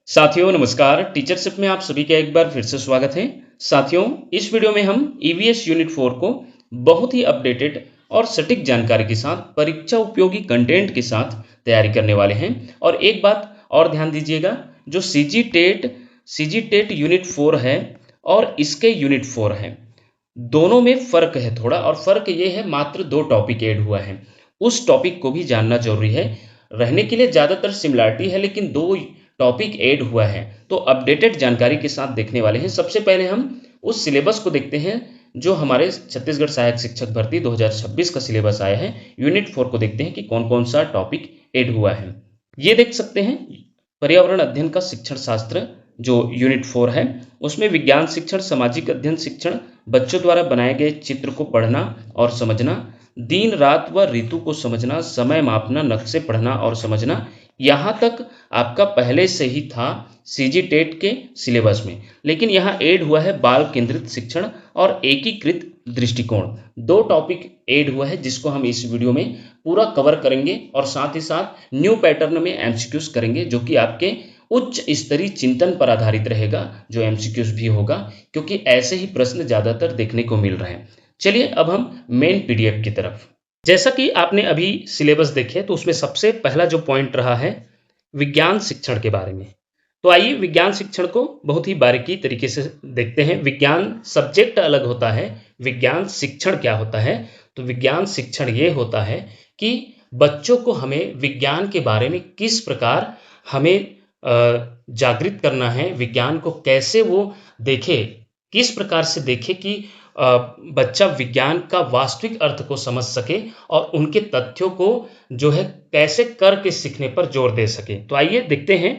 साथियों नमस्कार। टीचरशिप में आप सभी का एक बार फिर से स्वागत है। साथियों, इस वीडियो में हम ईवीएस यूनिट 4 को बहुत ही अपडेटेड और सटीक जानकारी के साथ परीक्षा उपयोगी कंटेंट के साथ तैयारी करने वाले हैं। और एक बात और ध्यान दीजिएगा, जो सीजी टेट यूनिट 4 है और इसके यूनिट 4 है, दोनों में फ़र्क है थोड़ा। और फ़र्क ये है, मात्र 2 टॉपिक ऐड हुआ है। उस टॉपिक को भी जानना ज़रूरी है। रहने के लिए ज़्यादातर सिमिलरिटी है, लेकिन 2 टॉपिक ऐड हुआ है, तो अपडेटेड जानकारी के साथ देखने वाले हैं। सबसे पहले हम उस सिलेबस को देखते हैं जो हमारे छत्तीसगढ़ सहायक शिक्षक भर्ती 2026 का सिलेबस आया है। यूनिट 4 को देखते हैं कि कौन-कौन सा टॉपिक ऐड हुआ है। ये देख सकते हैं, पर्यावरण अध्ययन का शिक्षण शास्त्र जो यूनिट 4 है, उसमें विज्ञान शिक्षण, सामाजिक अध्ययन शिक्षण, बच्चों द्वारा बनाए गए चित्र को पढ़ना और समझना, दिन रात व ऋतु को समझना, समय मापना, नक्शे पढ़ना और समझना, यहाँ तक आपका पहले से ही था सीजी टेट के सिलेबस में। लेकिन यहाँ ऐड हुआ है बाल केंद्रित शिक्षण और एकीकृत दृष्टिकोण। 2 टॉपिक ऐड हुआ है जिसको हम इस वीडियो में पूरा कवर करेंगे और साथ ही साथ न्यू पैटर्न में एमसीक्यूज करेंगे, जो कि आपके उच्च स्तरीय चिंतन पर आधारित रहेगा, जो एमसीक्यूज भी होगा, क्योंकि ऐसे ही प्रश्न ज्यादातर देखने को मिल रहे हैं। चलिए अब हम मेन पीडीएफ की तरफ। जैसा कि आपने अभी सिलेबस देखे, तो उसमें सबसे पहला जो पॉइंट रहा है विज्ञान शिक्षण के बारे में। तो आइए विज्ञान शिक्षण को बहुत ही बारीकी तरीके से देखते हैं। विज्ञान सब्जेक्ट अलग होता है, विज्ञान शिक्षण क्या होता है? तो विज्ञान शिक्षण ये होता है कि बच्चों को हमें विज्ञान के बारे में किस प्रकार हमें जागृत करना है, विज्ञान को कैसे वो देखे, किस प्रकार से देखे कि बच्चा विज्ञान का वास्तविक अर्थ को समझ सके और उनके तथ्यों को जो है कैसे करके सीखने पर जोर दे सके। तो आइए देखते हैं।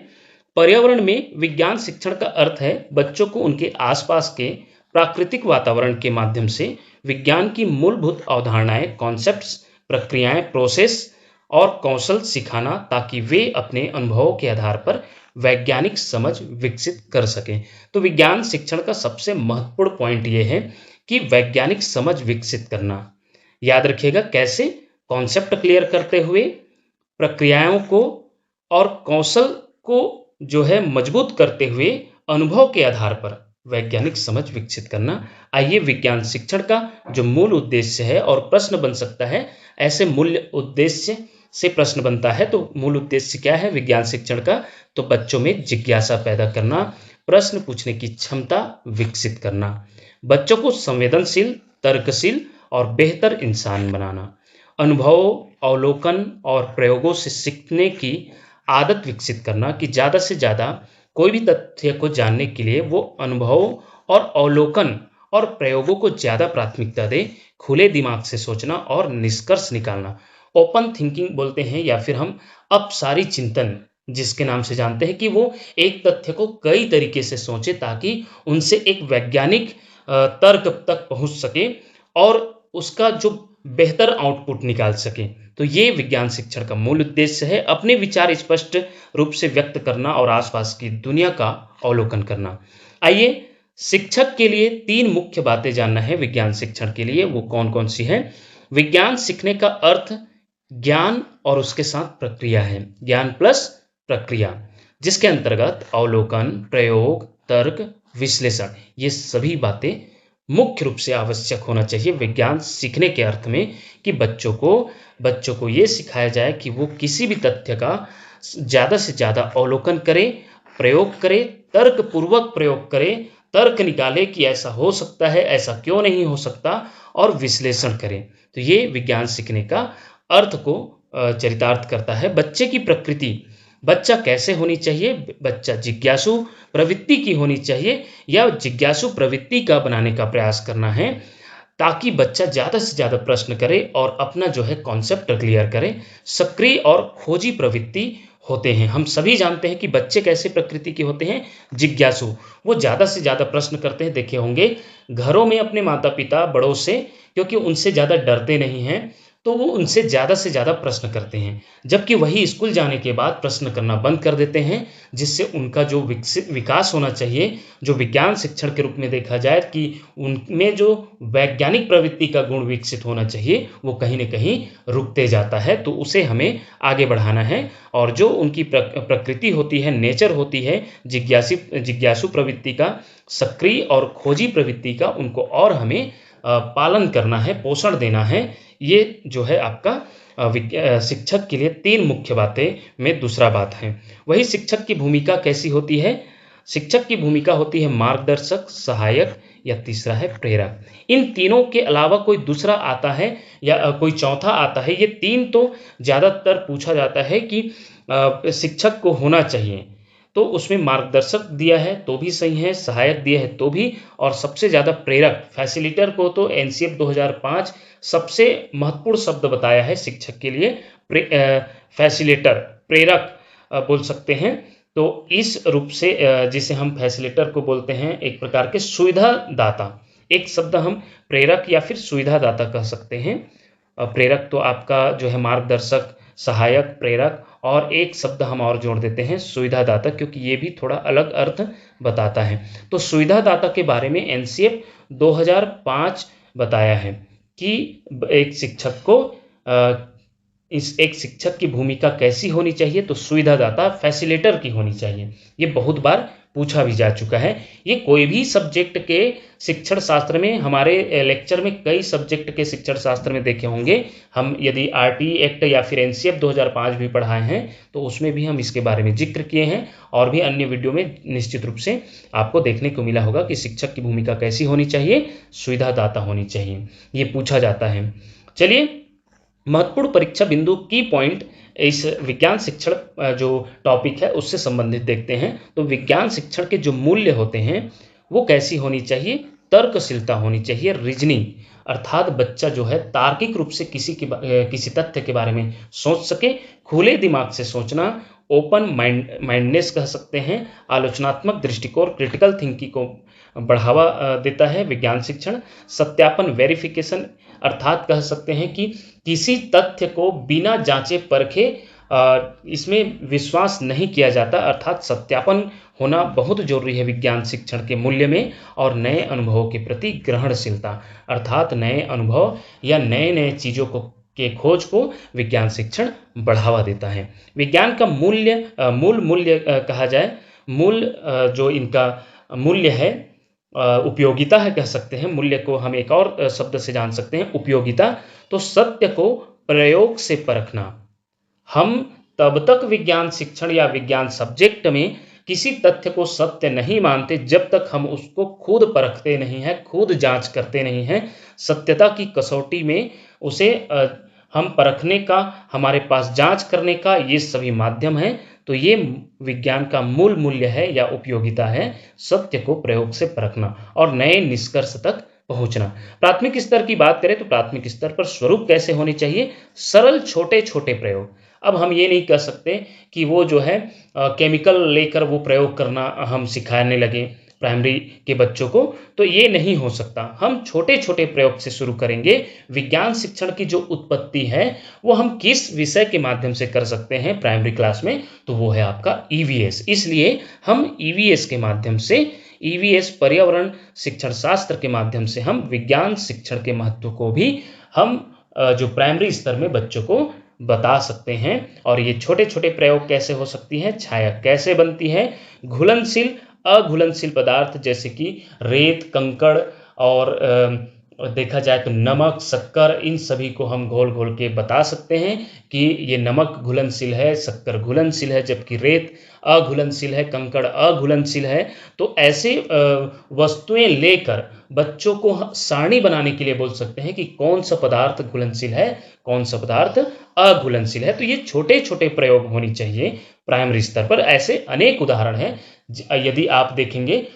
पर्यावरण में विज्ञान शिक्षण का अर्थ है बच्चों को उनके आसपास के प्राकृतिक वातावरण के माध्यम से विज्ञान की मूलभूत अवधारणाएं, कॉन्सेप्ट्स, प्रक्रियाएं, प्रोसेस और कौशल सिखाना, ताकि वे अपने अनुभवों के आधार पर वैज्ञानिक समझ विकसित कर सकें। तो विज्ञान शिक्षण का सबसे महत्वपूर्ण पॉइंट ये है कि वैज्ञानिक समझ विकसित करना। याद रखिएगा कैसे? कॉन्सेप्ट क्लियर करते हुए, प्रक्रियाओं को और कौशल को जो है मजबूत करते हुए, अनुभव के आधार पर वैज्ञानिक समझ विकसित करना। आइए विज्ञान शिक्षण का जो मूल उद्देश्य है, और प्रश्न बन सकता है ऐसे मूल्य उद्देश्य से प्रश्न बनता है। तो मूल उद्देश्य क्या है विज्ञान शिक्षण का? तो बच्चों में जिज्ञासा पैदा करना, प्रश्न पूछने की क्षमता विकसित करना, बच्चों को संवेदनशील, तर्कशील और बेहतर इंसान बनाना, अनुभव, अवलोकन और प्रयोगों से सीखने की आदत विकसित करना, कि ज़्यादा से ज़्यादा कोई भी तथ्य को जानने के लिए वो अनुभव और अवलोकन और प्रयोगों को ज़्यादा प्राथमिकता दे, खुले दिमाग से सोचना और निष्कर्ष निकालना। ओपन थिंकिंग बोलते हैं, या फिर हम अपसारी चिंतन जिसके नाम से जानते हैं, कि वो एक तथ्य को कई तरीके से सोचे ताकि उनसे एक वैज्ञानिक तर्क तक पहुंच सके और उसका जो बेहतर आउटपुट निकाल सके। तो ये विज्ञान शिक्षण का मूल उद्देश्य है, अपने विचार स्पष्ट रूप से व्यक्त करना और आसपास की दुनिया का अवलोकन करना। आइए, शिक्षक के लिए 3 मुख्य बातें जानना है विज्ञान शिक्षण के लिए, वो कौन कौन सी है? विज्ञान सीखने का अर्थ ज्ञान और उसके साथ प्रक्रिया है, ज्ञान प्लस प्रक्रिया, जिसके अंतर्गत अवलोकन, प्रयोग, तर्क, विश्लेषण, ये सभी बातें मुख्य रूप से आवश्यक होना चाहिए विज्ञान सीखने के अर्थ में, कि बच्चों को ये सिखाया जाए कि वो किसी भी तथ्य का ज़्यादा से ज़्यादा अवलोकन करे, प्रयोग करे, तर्कपूर्वक प्रयोग करे, तर्क निकाले कि ऐसा हो सकता है, ऐसा क्यों नहीं हो सकता, और विश्लेषण करें। तो ये विज्ञान सीखने का अर्थ को चरितार्थ करता है। बच्चे की प्रकृति, बच्चा कैसे होनी चाहिए? बच्चा जिज्ञासु प्रवृत्ति की होनी चाहिए, या जिज्ञासु प्रवृत्ति का बनाने का प्रयास करना है, ताकि बच्चा ज़्यादा से ज़्यादा प्रश्न करे और अपना जो है कॉन्सेप्ट क्लियर करे। सक्रिय और खोजी प्रवृत्ति होते हैं। हम सभी जानते हैं कि बच्चे कैसे प्रकृति के होते हैं? जिज्ञासु। वो ज़्यादा से ज़्यादा प्रश्न करते हैं। देखे होंगे घरों में अपने माता पिता बड़ों से, क्योंकि उनसे ज़्यादा डरते नहीं हैं, तो वो उनसे ज़्यादा से ज़्यादा प्रश्न करते हैं, जबकि वही स्कूल जाने के बाद प्रश्न करना बंद कर देते हैं, जिससे उनका जो विकास होना चाहिए, जो विज्ञान शिक्षण के रूप में देखा जाए कि उनमें जो वैज्ञानिक प्रवृत्ति का गुण विकसित होना चाहिए, वो कहीं न कहीं रुकते जाता है। तो उसे हमें आगे बढ़ाना है और जो उनकी प्रकृति होती है, नेचर होती है, जिज्ञासु प्रवृत्ति का, सक्रिय और खोजी प्रवृत्ति का, उनको और हमें पालन करना है, पोषण देना है। ये जो है आपका शिक्षक के लिए 3 मुख्य बातें में दूसरा बात है। वही शिक्षक की भूमिका कैसी होती है? शिक्षक की भूमिका होती है मार्गदर्शक, सहायक या तीसरा है प्रेरक। इन तीनों के अलावा कोई दूसरा आता है या कोई चौथा आता है, ये 3 तो ज़्यादातर पूछा जाता है कि शिक्षक को होना चाहिए। तो उसमें मार्गदर्शक दिया है तो भी सही है, सहायक दिया है तो भी, और सबसे ज़्यादा प्रेरक, फैसिलिटेटर को तो एनसीएफ 2005 सबसे महत्वपूर्ण शब्द बताया है शिक्षक के लिए, फैसिलिटेटर, प्रेरक बोल सकते हैं। तो इस रूप से जिसे हम फैसिलिटेटर को बोलते हैं, एक प्रकार के सुविधादाता, एक शब्द हम प्रेरक या फिर सुविधादाता कह सकते हैं। प्रेरक तो आपका जो है मार्गदर्शक, सहायक, प्रेरक, और एक शब्द हम और जोड़ देते हैं सुविधादाता, क्योंकि ये भी थोड़ा अलग अर्थ बताता है। तो सुविधादाता के बारे में एनसीएफ 2005 बताया है कि एक शिक्षक को एक शिक्षक की भूमिका कैसी होनी चाहिए, तो सुविधादाता, फैसिलिटेटर की होनी चाहिए। ये बहुत बार पूछा भी जा चुका है। ये कोई भी सब्जेक्ट के शिक्षण शास्त्र में, हमारे लेक्चर में कई सब्जेक्ट के शिक्षण शास्त्र में देखे होंगे हम, यदि आरटी एक्ट या फिर एनसीएफ 2005 भी पढ़ाए हैं तो उसमें भी हम इसके बारे में जिक्र किए हैं, और भी अन्य वीडियो में निश्चित रूप से आपको देखने को मिला होगा कि शिक्षक की भूमिका कैसी होनी चाहिए, सुविधादाता होनी चाहिए, ये पूछा जाता है। चलिए, महत्वपूर्ण परीक्षा बिंदु की पॉइंट इस विज्ञान शिक्षण जो टॉपिक है उससे संबंधित देखते हैं। तो विज्ञान शिक्षण के जो मूल्य होते हैं वो कैसी होनी चाहिए? तर्कशीलता होनी चाहिए, रीजनिंग, अर्थात बच्चा जो है तार्किक रूप से किसी तथ्य के बारे में सोच सके, खुले दिमाग से सोचना, ओपन माइंडनेस कह सकते हैं, आलोचनात्मक दृष्टिकोण, क्रिटिकल थिंकिंग को बढ़ावा देता है विज्ञान शिक्षण। सत्यापन, वेरिफिकेशन, अर्थात कह सकते हैं कि किसी तथ्य को बिना जांचे परखे इसमें विश्वास नहीं किया जाता, अर्थात सत्यापन होना बहुत जरूरी है विज्ञान शिक्षण के मूल्य में। और नए अनुभवों के प्रति ग्रहणशीलता, अर्थात नए अनुभव या नए नए चीज़ों के खोज को विज्ञान शिक्षण बढ़ावा देता है। विज्ञान का मूल मूल्य कहा जाए, जो इनका मूल्य है, उपयोगिता है कह सकते हैं। मूल्य को हम एक और शब्द से जान सकते हैं, उपयोगिता। तो सत्य को प्रयोग से परखना। हम तब तक विज्ञान शिक्षण या विज्ञान सब्जेक्ट में किसी तथ्य को सत्य नहीं मानते जब तक हम उसको खुद परखते नहीं हैं, खुद जांच करते नहीं हैं। सत्यता की कसौटी में उसे हम परखने का, हमारे पास जांच करने का, ये सभी माध्यम हैं। तो ये विज्ञान का मूल मूल्य है या उपयोगिता है, सत्य को प्रयोग से परखना और नए निष्कर्ष तक पहुंचना। प्राथमिक स्तर की बात करें तो प्राथमिक स्तर पर स्वरूप कैसे होने चाहिए? सरल छोटे छोटे प्रयोग। अब हम ये नहीं कह सकते कि वो जो है केमिकल लेकर वो प्रयोग करना हम सिखाने लगे प्राइमरी के बच्चों को, तो ये नहीं हो सकता। हम छोटे छोटे प्रयोग से शुरू करेंगे। विज्ञान शिक्षण की जो उत्पत्ति है वो हम किस विषय के माध्यम से कर सकते हैं प्राइमरी क्लास में? तो वो है आपका ईवीएस। इसलिए हम ईवीएस के माध्यम से, ईवीएस पर्यावरण शिक्षण शास्त्र के माध्यम से हम विज्ञान शिक्षण के महत्व को भी हम जो प्राइमरी स्तर में बच्चों को बता सकते हैं। और ये छोटे छोटे प्रयोग कैसे हो सकती हैं? छाया कैसे बनती है? घुलनशील, अघुलनशील पदार्थ जैसे कि रेत, कंकड़ और देखा जाए तो नमक, शक्कर, इन सभी को हम घोल घोल के बता सकते हैं कि ये नमक घुलनशील है, शक्कर घुलनशील है, जबकि रेत अघुलनशील है, कंकड़ अघुलनशील है। तो ऐसे वस्तुएं लेकर बच्चों को सारणी बनाने के लिए बोल सकते हैं कि कौन सा पदार्थ घुलनशील है, कौन सा पदार्थ अघुलनशील है। तो ये छोटे छोटे प्रयोग होनी चाहिए प्राइमरी स्तर पर। ऐसे अनेक उदाहरण हैं। यदि आप देखेंगे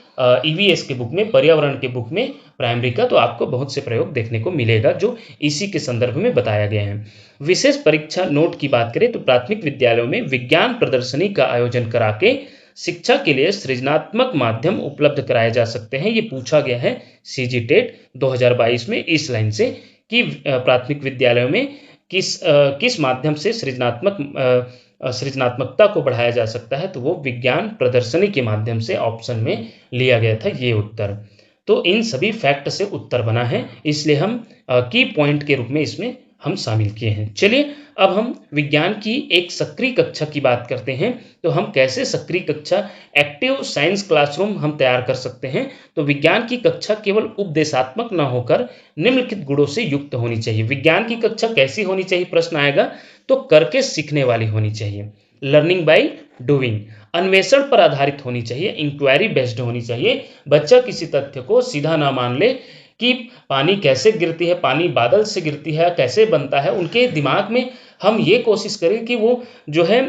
ईवीएस के बुक में, पर्यावरण के बुक में प्राइमरी का, तो आपको बहुत से प्रयोग देखने को मिलेगा जो इसी के संदर्भ में बताया गया है। विशेष परीक्षा नोट की बात करें तो प्राथमिक विद्यालयों में विज्ञान प्रदर्शनी का आयोजन करा के शिक्षा के लिए सृजनात्मक माध्यम उपलब्ध कराए जा सकते हैं। ये पूछा गया है सीजी टेट 2022 में इस लाइन से कि प्राथमिक विद्यालयों में किस माध्यम से सृजनात्मकता को बढ़ाया जा सकता है, तो वो विज्ञान प्रदर्शनी के माध्यम से ऑप्शन में लिया गया था ये उत्तर। तो इन सभी फैक्ट से उत्तर बना है, इसलिए हम की पॉइंट के रूप में इसमें हम शामिल किए हैं। चलिए अब हम विज्ञान की एक सक्रिय कक्षा की बात करते हैं। तो हम कैसे सक्रिय कक्षा, एक्टिव साइंस क्लासरूम हम तैयार कर सकते हैं। तो विज्ञान की कक्षा केवल उपदेशात्मक न होकर निम्नलिखित गुणों से युक्त होनी चाहिए। विज्ञान की कक्षा कैसी होनी चाहिए, प्रश्न आएगा तो करके सीखने वाली होनी चाहिए, लर्निंग बाय डूइंग, अन्वेषण पर आधारित होनी चाहिए, इंक्वायरी बेस्ड होनी चाहिए। बच्चा किसी तथ्य को सीधा ना मान ले कि पानी कैसे गिरती है, पानी बादल से गिरती है, कैसे बनता है। उनके दिमाग में हम ये कोशिश करें कि वो जो है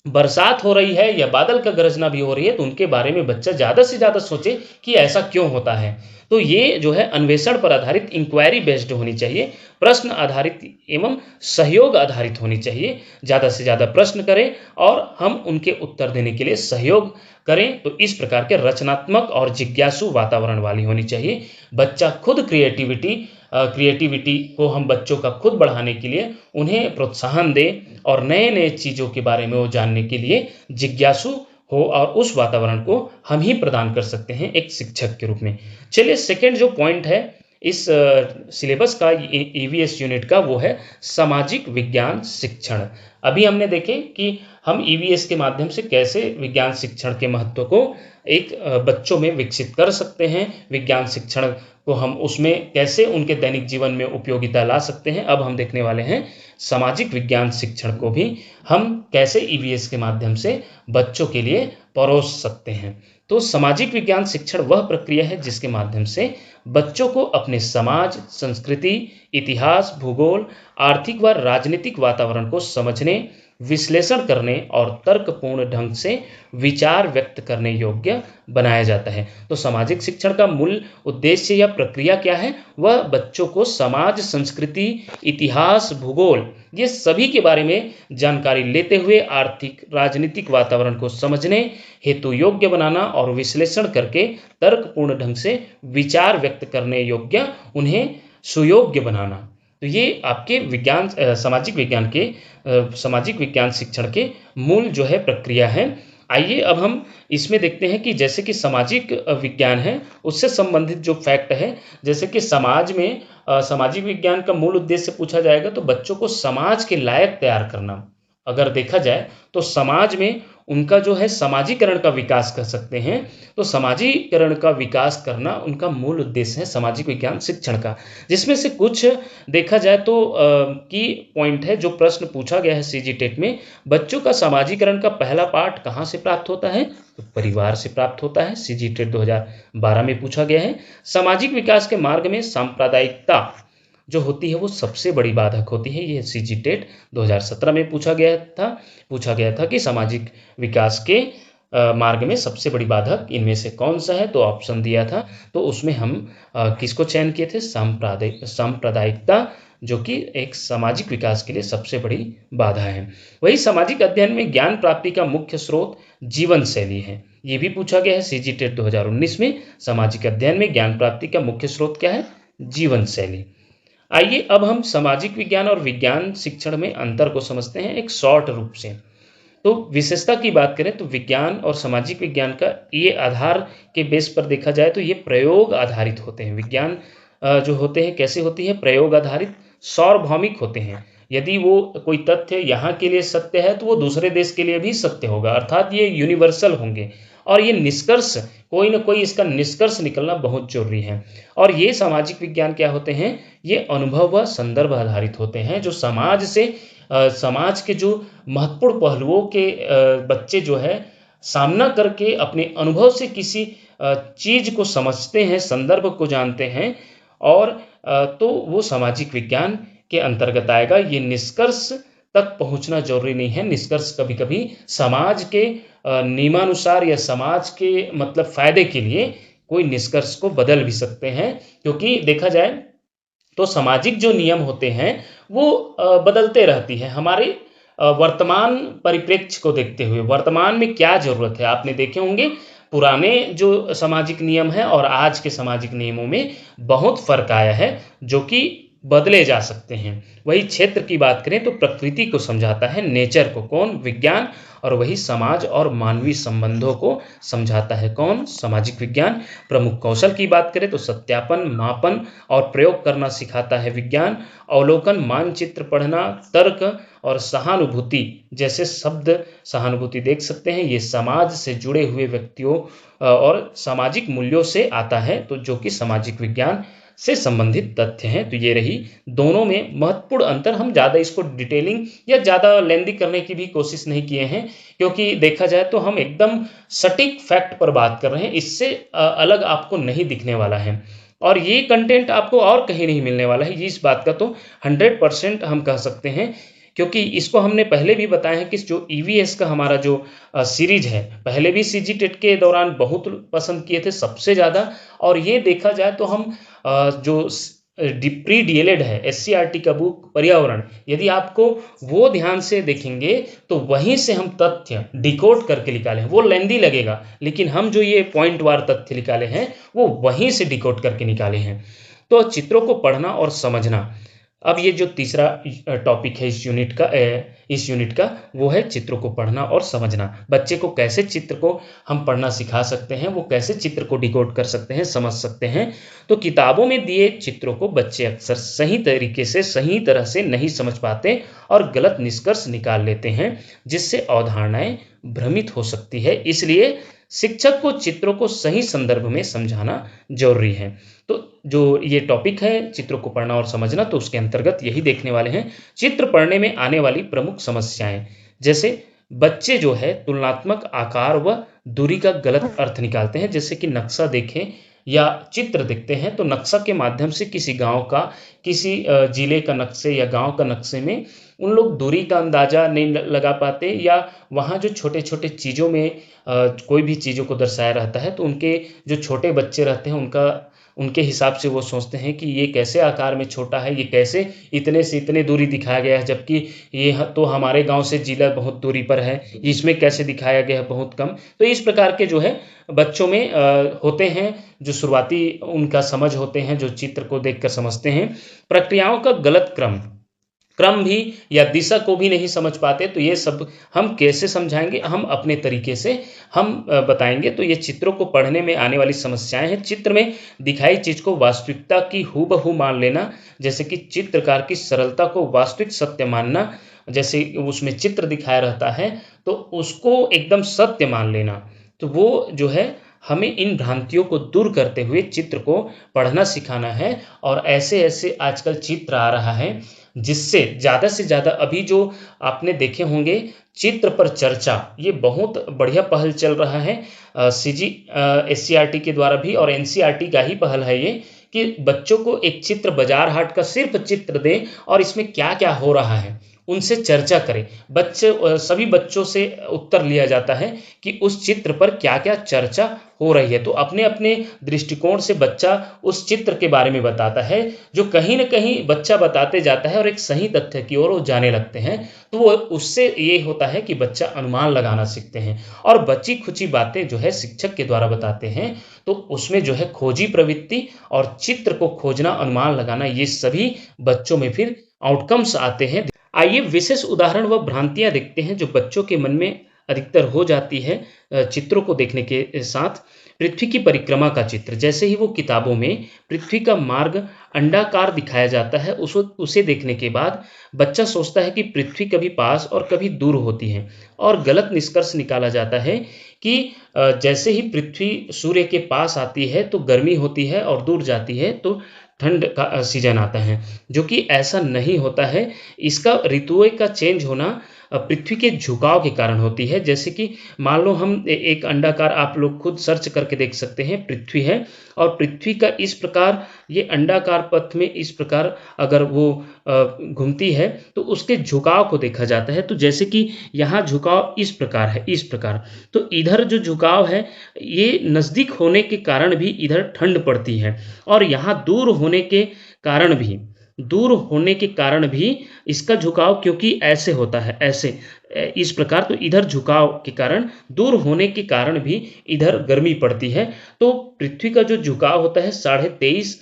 बरसात हो रही है या बादल का गरजना भी हो रही है, तो उनके बारे में बच्चा ज़्यादा से ज़्यादा सोचे कि ऐसा क्यों होता है। तो ये जो है अन्वेषण पर आधारित, इंक्वायरी बेस्ड होनी चाहिए, प्रश्न आधारित एवं सहयोग आधारित होनी चाहिए। ज़्यादा से ज़्यादा प्रश्न करें और हम उनके उत्तर देने के लिए सहयोग करें। तो इस प्रकार के रचनात्मक और जिज्ञासु वातावरण वाली होनी चाहिए। बच्चा खुद क्रिएटिविटी को हम बच्चों का खुद बढ़ाने के लिए उन्हें प्रोत्साहन दें और नए नए चीज़ों के बारे में वो जानने के लिए जिज्ञासु हो, और उस वातावरण को हम ही प्रदान कर सकते हैं एक शिक्षक के रूप में। चलिए सेकंड जो पॉइंट है इस सिलेबस का, ईवीएस यूनिट का, वो है सामाजिक विज्ञान शिक्षण। अभी हमने देखे कि हम ईवीएस के माध्यम से कैसे विज्ञान शिक्षण के महत्व को एक बच्चों में विकसित कर सकते हैं, विज्ञान शिक्षण को हम उसमें कैसे उनके दैनिक जीवन में उपयोगिता ला सकते हैं। अब हम देखने वाले हैं सामाजिक विज्ञान शिक्षण को भी हम कैसे ईवीएस के माध्यम से बच्चों के लिए परोस सकते हैं। तो सामाजिक विज्ञान शिक्षण वह प्रक्रिया है जिसके माध्यम से बच्चों को अपने समाज, संस्कृति, इतिहास, भूगोल, आर्थिक व राजनीतिक वातावरण को समझने, विश्लेषण करने और तर्कपूर्ण ढंग से विचार व्यक्त करने योग्य बनाया जाता है। तो सामाजिक शिक्षण का मूल उद्देश्य या प्रक्रिया क्या है, वह बच्चों को समाज, संस्कृति, इतिहास, भूगोल, ये सभी के बारे में जानकारी लेते हुए आर्थिक राजनीतिक वातावरण को समझने हेतु योग्य बनाना और विश्लेषण करके तर्कपूर्ण ढंग से विचार व्यक्त करने योग्य उन्हें सुयोग्य बनाना। तो ये आपके सामाजिक विज्ञान शिक्षण के मूल जो है प्रक्रिया है। आइए अब हम इसमें देखते हैं कि जैसे कि सामाजिक विज्ञान है, उससे संबंधित जो फैक्ट है, जैसे कि सामाजिक विज्ञान का मूल उद्देश्य पूछा जाएगा तो बच्चों को समाज के लायक तैयार करना। अगर देखा जाए तो समाज में उनका जो है समाजीकरण का विकास कर सकते हैं। तो समाजीकरण का विकास करना उनका मूल उद्देश्य है सामाजिक विज्ञान शिक्षण का। जिसमें से कुछ देखा जाए तो की पॉइंट है, जो प्रश्न पूछा गया है सीजी टेट में, बच्चों का समाजीकरण का पहला पाठ कहाँ से प्राप्त होता है, तो परिवार से प्राप्त होता है। सीजी टेट 2012 में पूछा गया है। सामाजिक विकास के मार्ग में सांप्रदायिकता जो होती है वो सबसे बड़ी बाधक होती है। ये सीजी टेट 2017 में पूछा गया था कि सामाजिक विकास के मार्ग में सबसे बड़ी बाधक इनमें से कौन सा है, तो ऑप्शन दिया था। तो उसमें हम किसको चयन किए थे, सांप्रदायिकता, जो कि एक सामाजिक विकास के लिए सबसे बड़ी बाधा है। वही सामाजिक अध्ययन में ज्ञान प्राप्ति का मुख्य स्रोत जीवन शैली है। ये भी पूछा गया है सीजी टेट 2019 में। सामाजिक अध्ययन में ज्ञान प्राप्ति का मुख्य स्रोत क्या है, जीवन शैली। आइए अब हम सामाजिक विज्ञान और विज्ञान शिक्षण में अंतर को समझते हैं एक शॉर्ट रूप से। तो विशेषता की बात करें तो विज्ञान और सामाजिक विज्ञान का ये आधार के बेस पर देखा जाए तो ये प्रयोग आधारित होते हैं। विज्ञान जो होते हैं कैसे होती है, प्रयोग आधारित, सार्वभौमिक होते हैं। यदि वो कोई तथ्य यहाँ के लिए सत्य है तो वो दूसरे देश के लिए भी सत्य होगा, अर्थात ये यूनिवर्सल होंगे। और ये निष्कर्ष, कोई ना कोई इसका निष्कर्ष निकलना बहुत जरूरी है। और ये सामाजिक विज्ञान क्या होते हैं, ये अनुभव व संदर्भ आधारित होते हैं, जो समाज के जो महत्वपूर्ण पहलुओं के बच्चे जो है सामना करके अपने अनुभव से किसी चीज को समझते हैं, संदर्भ को जानते हैं, और तो वो सामाजिक विज्ञान के अंतर्गत आएगा। ये निष्कर्ष तक पहुंचना जरूरी नहीं है। निष्कर्ष कभी कभी समाज के नियमानुसार या समाज के मतलब फायदे के लिए कोई निष्कर्ष को बदल भी सकते हैं, क्योंकि देखा जाए तो सामाजिक जो नियम होते हैं वो बदलते रहती है। हमारे वर्तमान परिप्रेक्ष्य को देखते हुए वर्तमान में क्या जरूरत है, आपने देखे होंगे पुराने जो सामाजिक नियम है और आज के सामाजिक नियमों में बहुत फर्क आया है, जो कि बदले जा सकते हैं। वही क्षेत्र की बात करें तो प्रकृति को समझाता है, नेचर को कौन, विज्ञान। और वही समाज और मानवीय संबंधों को समझाता है कौन, सामाजिक विज्ञान। प्रमुख कौशल की बात करें तो सत्यापन, मापन और प्रयोग करना सिखाता है विज्ञान। अवलोकन, मानचित्र पढ़ना, तर्क और सहानुभूति जैसे शब्द, सहानुभूति देख सकते हैं, ये समाज से जुड़े हुए व्यक्तियों और सामाजिक मूल्यों से आता है, तो जो कि सामाजिक विज्ञान से संबंधित तथ्य हैं। तो ये रही दोनों में महत्वपूर्ण अंतर। हम ज़्यादा इसको डिटेलिंग या ज़्यादा लेंदी करने की भी कोशिश नहीं किए हैं, क्योंकि देखा जाए तो हम एकदम सटीक फैक्ट पर बात कर रहे हैं, इससे अलग आपको नहीं दिखने वाला है। और ये कंटेंट आपको और कहीं नहीं मिलने वाला है, इस बात का तो 100% हम कह सकते हैं, क्योंकि इसको हमने पहले भी बताया है कि जो ईवीएस का हमारा जो सीरीज है, पहले भी सीजी टेट के दौरान बहुत पसंद किए थे सबसे ज़्यादा। और ये देखा जाए तो हम जो प्री डीएलएड है एससीईआरटी का बुक पर्यावरण, यदि आपको वो ध्यान से देखेंगे तो वहीं से हम तथ्य डिकोड करके निकाले हैं। वो लेंदी लगेगा, लेकिन हम जो ये पॉइंट वार तथ्य निकाले हैं वो वहीं से डिकोड करके निकाले हैं। तो चित्रों को पढ़ना और समझना। अब ये जो तीसरा टॉपिक है इस यूनिट का वो है चित्रों को पढ़ना और समझना। बच्चे को कैसे चित्र को हम पढ़ना सिखा सकते हैं, वो कैसे चित्र को डिकोड कर सकते हैं, समझ सकते हैं। तो किताबों में दिए चित्रों को बच्चे अक्सर सही तरीके से, सही तरह से नहीं समझ पाते और गलत निष्कर्ष निकाल लेते हैं, जिससे अवधारणाएं भ्रमित हो सकती है। इसलिए शिक्षक को चित्रों को सही संदर्भ में समझाना जरूरी है। तो जो ये टॉपिक है चित्रों को पढ़ना और समझना, तो उसके अंतर्गत यही देखने वाले हैं चित्र पढ़ने में आने वाली प्रमुख समस्याएं। जैसे बच्चे जो है तुलनात्मक आकार व दूरी का गलत अर्थ निकालते हैं। जैसे कि नक्शा देखें या चित्र देखते हैं तो नक्शा के माध्यम से किसी गांव का, किसी जिले का नक्शे या गांव का नक्शे में उन लोग दूरी का अंदाजा नहीं लगा पाते, या वहाँ जो छोटे छोटे चीज़ों में कोई भी चीज़ों को दर्शाया रहता है तो उनके जो छोटे बच्चे रहते हैं उनके हिसाब से वो सोचते हैं कि ये कैसे आकार में छोटा है, ये कैसे इतने से इतने दूरी दिखाया गया है, जबकि ये तो हमारे गांव से जिला बहुत दूरी पर है, इसमें कैसे दिखाया गया है बहुत कम। तो इस प्रकार के जो है बच्चों में होते हैं, जो शुरुआती उनका समझ होते हैं, जो चित्र को देखकर समझते हैं। प्रक्रियाओं का गलत क्रम भी या दिशा को भी नहीं समझ पाते, तो ये सब हम कैसे समझाएंगे, हम अपने तरीके से हम बताएंगे। तो ये चित्रों को पढ़ने में आने वाली समस्याएं हैं। चित्र में दिखाई चीज को वास्तविकता की हूबहू मान लेना, जैसे कि चित्रकार की सरलता को वास्तविक सत्य मानना। जैसे उसमें चित्र दिखाया रहता है तो उसको एकदम सत्य मान लेना। तो वो जो है हमें इन भ्रांतियों को दूर करते हुए चित्र को पढ़ना सिखाना है। और ऐसे ऐसे आजकल चित्र आ रहा है जिससे से ज़्यादा अभी जो आपने देखे होंगे चित्र पर चर्चा, ये बहुत बढ़िया पहल चल रहा है सीजी एससीईआरटी के द्वारा भी, और एनसीईआरटी का ही पहल है ये, कि बच्चों को एक चित्र बाजार हाट का सिर्फ चित्र दें और इसमें क्या क्या हो रहा है उनसे चर्चा करें। सभी बच्चों से उत्तर लिया जाता है कि उस चित्र पर क्या क्या चर्चा हो रही है। तो अपने अपने दृष्टिकोण से बच्चा उस चित्र के बारे में बताता है, जो कहीं ना कहीं बच्चा बताते जाता है और एक सही तथ्य की ओर वो जाने लगते हैं। तो वो उससे ये होता है कि बच्चा अनुमान लगाना सीखते हैं, और बची खुची बातें जो है शिक्षक के द्वारा बताते हैं तो उसमें जो है खोजी प्रवृत्ति और चित्र को खोजना, अनुमान लगाना, ये सभी बच्चों में फिर आउटकम्स आते हैं। आइए विशेष उदाहरण व भ्रांतियां देखते हैं जो बच्चों के मन में अधिकतर हो जाती है चित्रों को देखने के साथ। पृथ्वी की परिक्रमा का चित्र, जैसे ही वो किताबों में पृथ्वी का मार्ग अंडाकार दिखाया जाता है, उसे देखने के बाद बच्चा सोचता है कि पृथ्वी कभी पास और कभी दूर होती है, और गलत निष्कर्ष निकाला जाता है कि जैसे ही पृथ्वी सूर्य के पास आती है तो गर्मी होती है और दूर जाती है तो ठंड का सीजन आता है, जो कि ऐसा नहीं होता है। इसका ऋतुओं का चेंज होना पृथ्वी के झुकाव के कारण होती है। जैसे कि मान लो हम एक अंडाकार, आप लोग खुद सर्च करके देख सकते हैं, पृथ्वी है और पृथ्वी का इस प्रकार ये अंडाकार पथ में इस प्रकार अगर वो घूमती है तो उसके झुकाव को देखा जाता है। तो जैसे कि यहाँ झुकाव इस प्रकार है, इस प्रकार, तो इधर जो झुकाव है ये नज़दीक होने के कारण भी इधर ठंड पड़ती है, और यहाँ दूर होने के कारण भी इसका झुकाव, क्योंकि ऐसे होता है, ऐसे इस प्रकार, तो इधर झुकाव के कारण, दूर होने के कारण भी इधर गर्मी पड़ती है। तो पृथ्वी का जो झुकाव होता है 23.5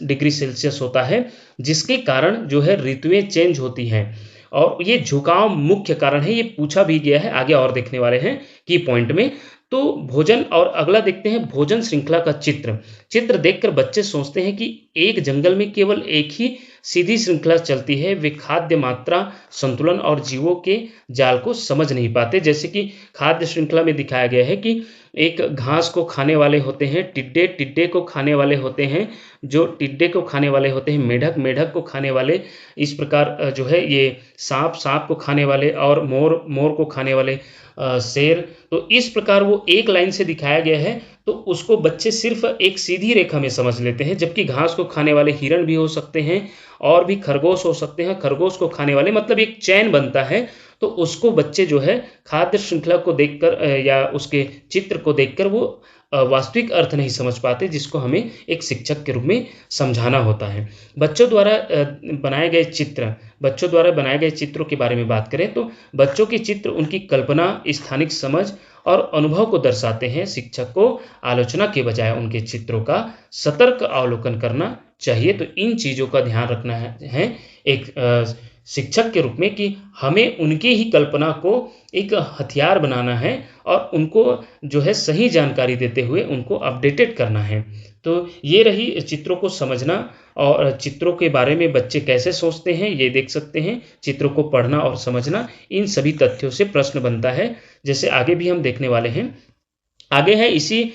डिग्री सेल्सियस होता है, जिसके कारण जो है ऋतुएं चेंज होती हैं। और ये झुकाव मुख्य कारण है, ये पूछा भी गया है, आगे और देखने वाले हैं की पॉइंट में। तो भोजन, और अगला देखते हैं भोजन श्रृंखला का चित्र। चित्र देखकर बच्चे सोचते हैं कि एक जंगल में केवल एक ही सीधी श्रृंखला चलती है। वे खाद्य मात्रा, संतुलन और जीवों के जाल को समझ नहीं पाते। जैसे कि खाद्य श्रृंखला में दिखाया गया है कि एक घास को खाने वाले होते हैं टिड्डे, टिड्डे को खाने वाले होते हैं जो टिड्डे को खाने वाले होते हैं मेढक, मेढक को खाने वाले, इस प्रकार जो है ये सांप, सांप को खाने वाले, और मोर, मोर को खाने वाले शेर। तो इस प्रकार वो एक लाइन से दिखाया गया है, तो उसको बच्चे सिर्फ एक सीधी रेखा में समझ लेते हैं। जबकि घास को खाने वाले हिरण भी हो सकते हैं और भी खरगोश हो सकते हैं, खरगोश को खाने वाले, मतलब एक चैन बनता है। तो उसको बच्चे जो है खाद्य श्रृंखला को देखकर या उसके चित्र को देखकर वो वास्तविक अर्थ नहीं समझ पाते, जिसको हमें एक शिक्षक के रूप में समझाना होता है। बच्चों द्वारा बनाए गए चित्र, बच्चों द्वारा बनाए गए चित्रों के बारे में बात करें तो बच्चों के चित्र उनकी कल्पना, स्थानिक समझ और अनुभव को दर्शाते हैं। शिक्षक को आलोचना के बजाय उनके चित्रों का सतर्क अवलोकन करना चाहिए। तो इन चीज़ों का ध्यान रखना है एक शिक्षक के रूप में, कि हमें उनके ही कल्पना को एक हथियार बनाना है और उनको जो है सही जानकारी देते हुए उनको अपडेटेड करना है। तो ये रही चित्रों को समझना, और चित्रों के बारे में बच्चे कैसे सोचते हैं ये देख सकते हैं। चित्रों को पढ़ना और समझना, इन सभी तथ्यों से प्रश्न बनता है, जैसे आगे भी हम देखने वाले हैं। आगे है इसी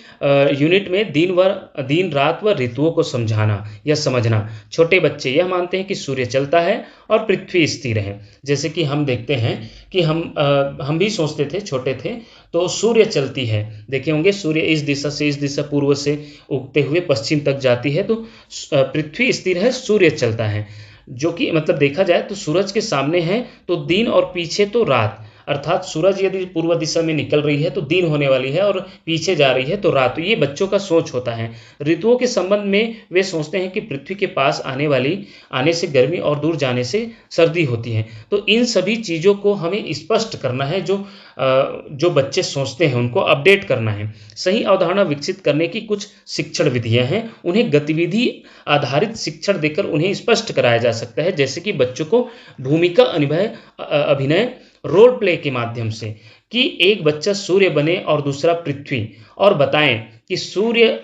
यूनिट में दिन रात व ऋतुओं को समझाना या समझना। छोटे बच्चे यह मानते हैं कि सूर्य चलता है और पृथ्वी स्थिर है। जैसे कि हम देखते हैं कि हम भी सोचते थे, छोटे थे तो सूर्य चलती है, देखे होंगे सूर्य इस दिशा से इस दिशा पूर्व से उगते हुए पश्चिम तक जाती है, तो पृथ्वी स्थिर है, सूर्य चलता है। जो कि मतलब देखा जाए तो सूरज के सामने है तो दिन और पीछे तो रात, अर्थात सूरज यदि पूर्व दिशा में निकल रही है तो दिन होने वाली है और पीछे जा रही है तो रात। तो ये बच्चों का सोच होता है। ऋतुओं के संबंध में वे सोचते हैं कि पृथ्वी के पास आने से गर्मी और दूर जाने से सर्दी होती है। तो इन सभी चीज़ों को हमें स्पष्ट करना है, जो बच्चे सोचते हैं उनको अपडेट करना है। सही अवधारणा विकसित करने की कुछ शिक्षण विधियां हैं, उन्हें गतिविधि आधारित शिक्षण देकर उन्हें स्पष्ट कराया जा सकता है। जैसे कि बच्चों को भूमिका अभिनय रोल प्ले के माध्यम से, कि एक बच्चा सूर्य बने और दूसरा पृथ्वी, और बताएं कि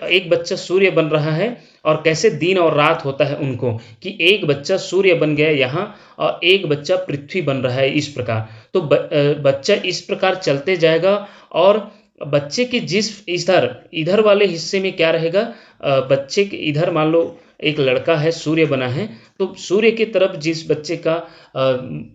एक बच्चा सूर्य बन रहा है और कैसे दिन और रात होता है उनको, कि एक बच्चा सूर्य बन गया यहाँ और एक बच्चा पृथ्वी बन रहा है, इस प्रकार। तो बच्चा इस प्रकार चलते जाएगा, और बच्चे के जिस इधर वाले हिस्से में क्या रहेगा, बच्चे के इधर मान लो एक लड़का है, सूर्य बना है, तो सूर्य की तरफ जिस बच्चे का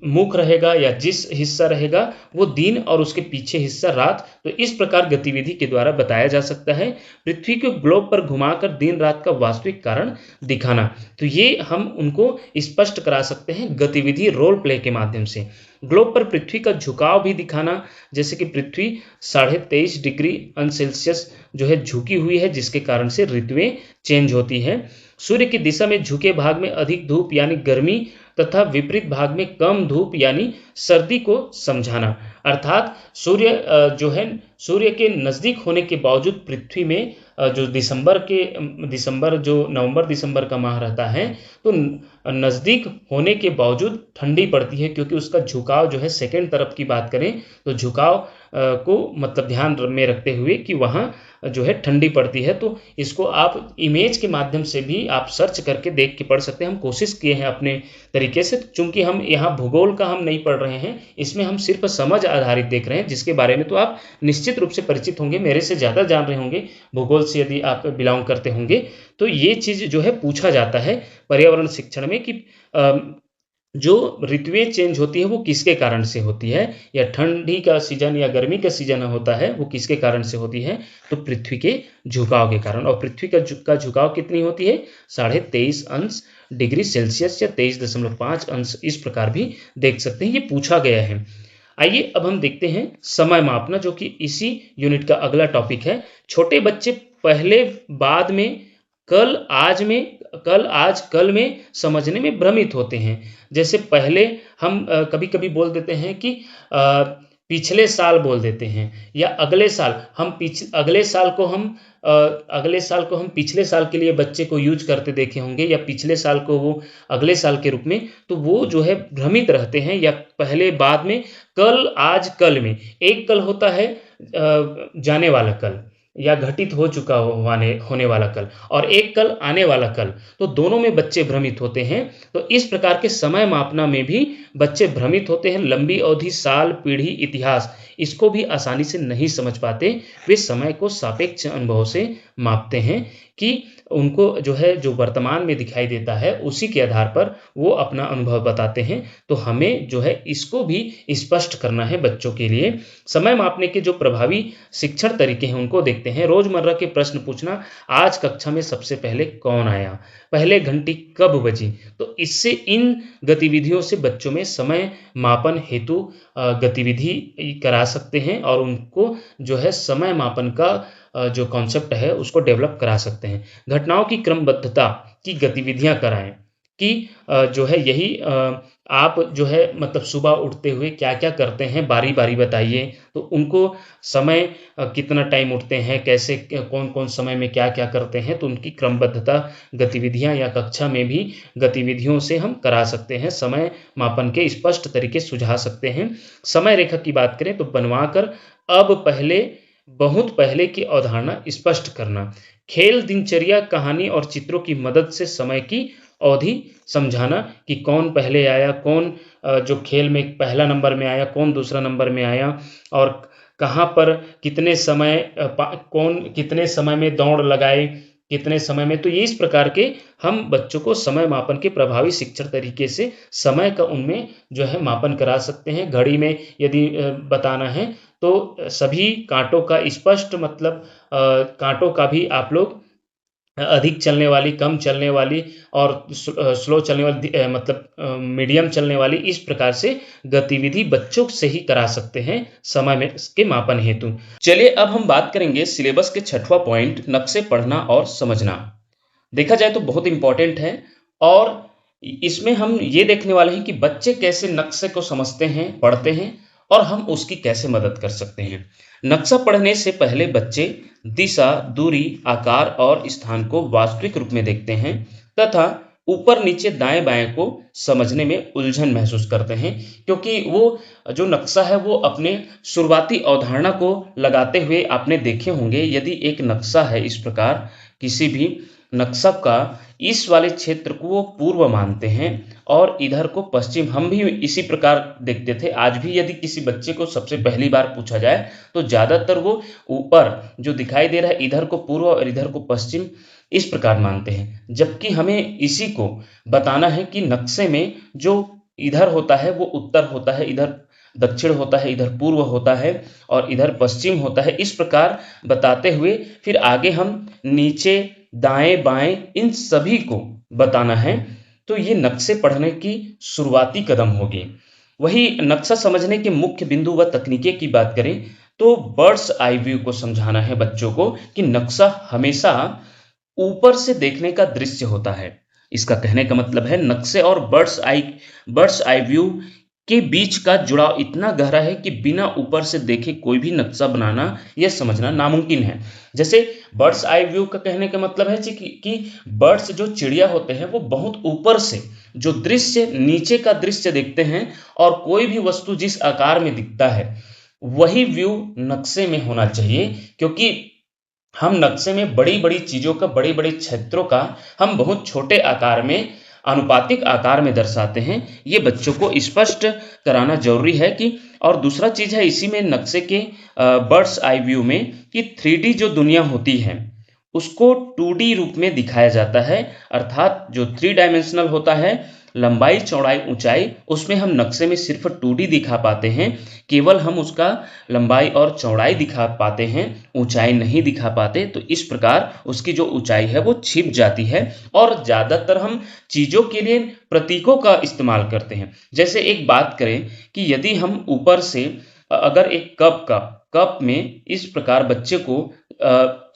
मुख रहेगा या जिस हिस्सा रहेगा वो दिन और उसके पीछे हिस्सा रात। तो इस प्रकार गतिविधि के द्वारा बताया जा सकता है। पृथ्वी को ग्लोब पर घुमाकर दिन रात का वास्तविक कारण दिखाना, तो ये हम उनको स्पष्ट करा सकते हैं गतिविधि रोल प्ले के माध्यम से। ग्लोब पर पृथ्वी का झुकाव भी दिखाना, जैसे कि पृथ्वी 23.5 डिग्री सेल्सियस जो है झुकी हुई है, जिसके कारण से ऋतुएं चेंज होती है। सूर्य की दिशा में झुके भाग में अधिक धूप यानी गर्मी तथा विपरीत भाग में कम धूप यानी सर्दी को समझाना। अर्थात सूर्य के नज़दीक होने के बावजूद पृथ्वी में जो नवंबर दिसंबर का माह रहता है, तो नज़दीक होने के बावजूद ठंडी पड़ती है, क्योंकि उसका झुकाव जो है सेकेंड तरफ की बात करें तो झुकाव को मतलब ध्यान में रखते हुए कि वहाँ जो है ठंडी पड़ती है। तो इसको आप इमेज के माध्यम से भी आप सर्च करके देख के पढ़ सकते हैं। हम कोशिश किए हैं अपने तरीके से, चूंकि हम यहाँ भूगोल का हम नहीं पढ़ रहे हैं, इसमें हम सिर्फ समझ आधारित देख रहे हैं, जिसके बारे में तो आप निश्चित रूप से परिचित होंगे, मेरे से ज़्यादा जान रहे होंगे भूगोल से यदि आप बिलोंग करते होंगे। तो ये चीज़ जो है पूछा जाता है पर्यावरण शिक्षण में कि जो ऋतुएं चेंज होती है वो किसके कारण से होती है, या ठंडी का सीजन या गर्मी का सीजन होता है वो किसके कारण से होती है, तो पृथ्वी के झुकाव के कारण। और पृथ्वी का झुकाव कितनी होती है, 23.5 डिग्री सेल्सियस या 23.5 अंश, इस प्रकार भी देख सकते हैं, ये पूछा गया है। आइए अब हम देखते हैं समय मापना, जो कि इसी यूनिट का अगला टॉपिक है। छोटे बच्चे पहले बाद में कल में समझने में भ्रमित होते हैं। जैसे पहले हम कभी कभी बोल देते हैं कि पिछले साल बोल देते हैं, या अगले साल हम अगले साल को हम पिछले साल के लिए बच्चे को यूज करते देखे होंगे, या पिछले साल को वो अगले साल के रूप में, तो वो जो है भ्रमित रहते हैं। या पहले बाद में कल, आज, कल में एक कल होता है जाने वाला कल, या घटित हो चुका होने वाला कल, और एक कल आने वाला कल, तो दोनों में बच्चे भ्रमित होते हैं। तो इस प्रकार के समय मापना में भी बच्चे भ्रमित होते हैं। लंबी अवधि, साल, पीढ़ी, इतिहास, इसको भी आसानी से नहीं समझ पाते। वे समय को सापेक्ष अनुभव से मापते हैं कि उनको जो है, जो वर्तमान में दिखाई देता है, उसी के आधार पर वो अपना अनुभव बताते हैं। तो हमें जो है इसको भी स्पष्ट करना है बच्चों के लिए। समय मापने के जो प्रभावी शिक्षण तरीके हैं उनको देखते हैं। रोजमर्रा के प्रश्न पूछना, आज कक्षा में सबसे पहले कौन आया, पहले घंटी कब बजी, तो इससे इन गतिविधियों से बच्चों में समय मापन हेतु गतिविधि करा सकते हैं, और उनको जो है समय मापन का जो कॉन्सेप्ट है उसको डेवलप करा सकते हैं। घटनाओं की क्रमबद्धता की गतिविधियां कराएं कि जो है यही आप जो है मतलब सुबह उठते हुए क्या क्या करते हैं, बारी बारी बताइए। तो उनको समय कितना टाइम उठते हैं, कैसे कौन कौन समय में क्या क्या करते हैं, तो उनकी क्रमबद्धता गतिविधियां या कक्षा में भी गतिविधियों से हम करा सकते हैं। समय मापन के स्पष्ट तरीके सुझा सकते हैं। समय रेखा की बात करें तो बनवाकर अब, पहले, बहुत पहले की अवधारणा स्पष्ट करना। खेल, दिनचर्या, कहानी और चित्रों की मदद से समय की अवधि समझाना कि कौन पहले आया, कौन जो खेल में पहला नंबर में आया, कौन दूसरा नंबर में आया, और कहाँ पर कितने समय कौन कितने समय में दौड़ लगाए, कितने समय में। तो ये इस प्रकार के हम बच्चों को समय मापन के प्रभावी शिक्षण तरीके से समय का उनमें जो है मापन करा सकते हैं। घड़ी में यदि बताना है तो सभी कांटों का स्पष्ट मतलब कांटों का भी आप लोग अधिक चलने वाली, कम चलने वाली, और स्लो चलने वाली, मतलब मीडियम चलने वाली, इस प्रकार से गतिविधि बच्चों से ही करा सकते हैं समय में इसके मापन हेतु। चलिए अब हम बात करेंगे सिलेबस के 6वां पॉइंट, नक्शे पढ़ना और समझना। देखा जाए तो बहुत इंपॉर्टेंट है, और इसमें हम ये देखने वाले हैं कि बच्चे कैसे नक्शे को समझते हैं, पढ़ते हैं, और हम उसकी कैसे मदद कर सकते हैं। नक्शा पढ़ने से पहले बच्चे दिशा, दूरी, आकार और स्थान को वास्तविक रूप में देखते हैं, तथा ऊपर नीचे दाएं बाएं को समझने में उलझन महसूस करते हैं, क्योंकि वो जो नक्शा है वो अपने शुरुआती अवधारणा को लगाते हुए आपने देखे होंगे। यदि एक नक्शा है इस प्रकार, किसी भी नक्शा का, इस वाले क्षेत्र को वो पूर्व मानते हैं और इधर को पश्चिम। हम भी इसी प्रकार देखते थे। आज भी यदि किसी बच्चे को सबसे पहली बार पूछा जाए तो ज्यादातर वो ऊपर जो दिखाई दे रहा है इधर को पूर्व और इधर को पश्चिम, इस प्रकार मानते हैं। जबकि हमें इसी को बताना है कि नक्शे में जो इधर होता है वो उत्तर होता है, इधर दक्षिण होता है, इधर पूर्व होता है, और इधर पश्चिम होता है। इस प्रकार बताते हुए फिर आगे हम नीचे, दाएं बाएं, इन सभी को बताना है। तो ये नक्शे पढ़ने की शुरुआती कदम होगी। वही नक्शा समझने के मुख्य बिंदु व तकनीकें की बात करें तो बर्ड्स आई व्यू को समझाना है बच्चों को कि नक्शा हमेशा ऊपर से देखने का दृश्य होता है। इसका कहने का मतलब है नक्शे और बर्ड्स आई व्यू के बीच का जुड़ाव इतना गहरा है कि बिना ऊपर से देखे कोई भी नक्शा बनाना या समझना नामुमकिन है। जैसे बर्ड्स आई व्यू का कहने का मतलब है कि बर्ड्स जो चिड़िया होते हैं वो बहुत ऊपर से जो दृश्य, नीचे का दृश्य देखते हैं, और कोई भी वस्तु जिस आकार में दिखता है वही व्यू नक्शे में होना चाहिए। क्योंकि हम नक्शे में बड़ी बड़ी चीजों का, बड़े बड़े क्षेत्रों का हम बहुत छोटे आकार में, आनुपातिक आकार में दर्शाते हैं। ये बच्चों को स्पष्ट कराना जरूरी है कि। और दूसरा चीज है इसी में नक्शे के बर्ड्स आई व्यू में कि 3D जो दुनिया होती है उसको 2D रूप में दिखाया जाता है। अर्थात जो 3 डायमेंशनल होता है, लंबाई, चौड़ाई, ऊंचाई, उसमें हम नक्शे में सिर्फ 2D दिखा पाते हैं। केवल हम उसका लंबाई और चौड़ाई दिखा पाते हैं, ऊंचाई नहीं दिखा पाते। तो इस प्रकार उसकी जो ऊंचाई है वो छिप जाती है। और ज्यादातर हम चीजों के लिए प्रतीकों का इस्तेमाल करते हैं। जैसे एक बात करें कि यदि हम ऊपर से अगर एक कप में इस प्रकार बच्चे को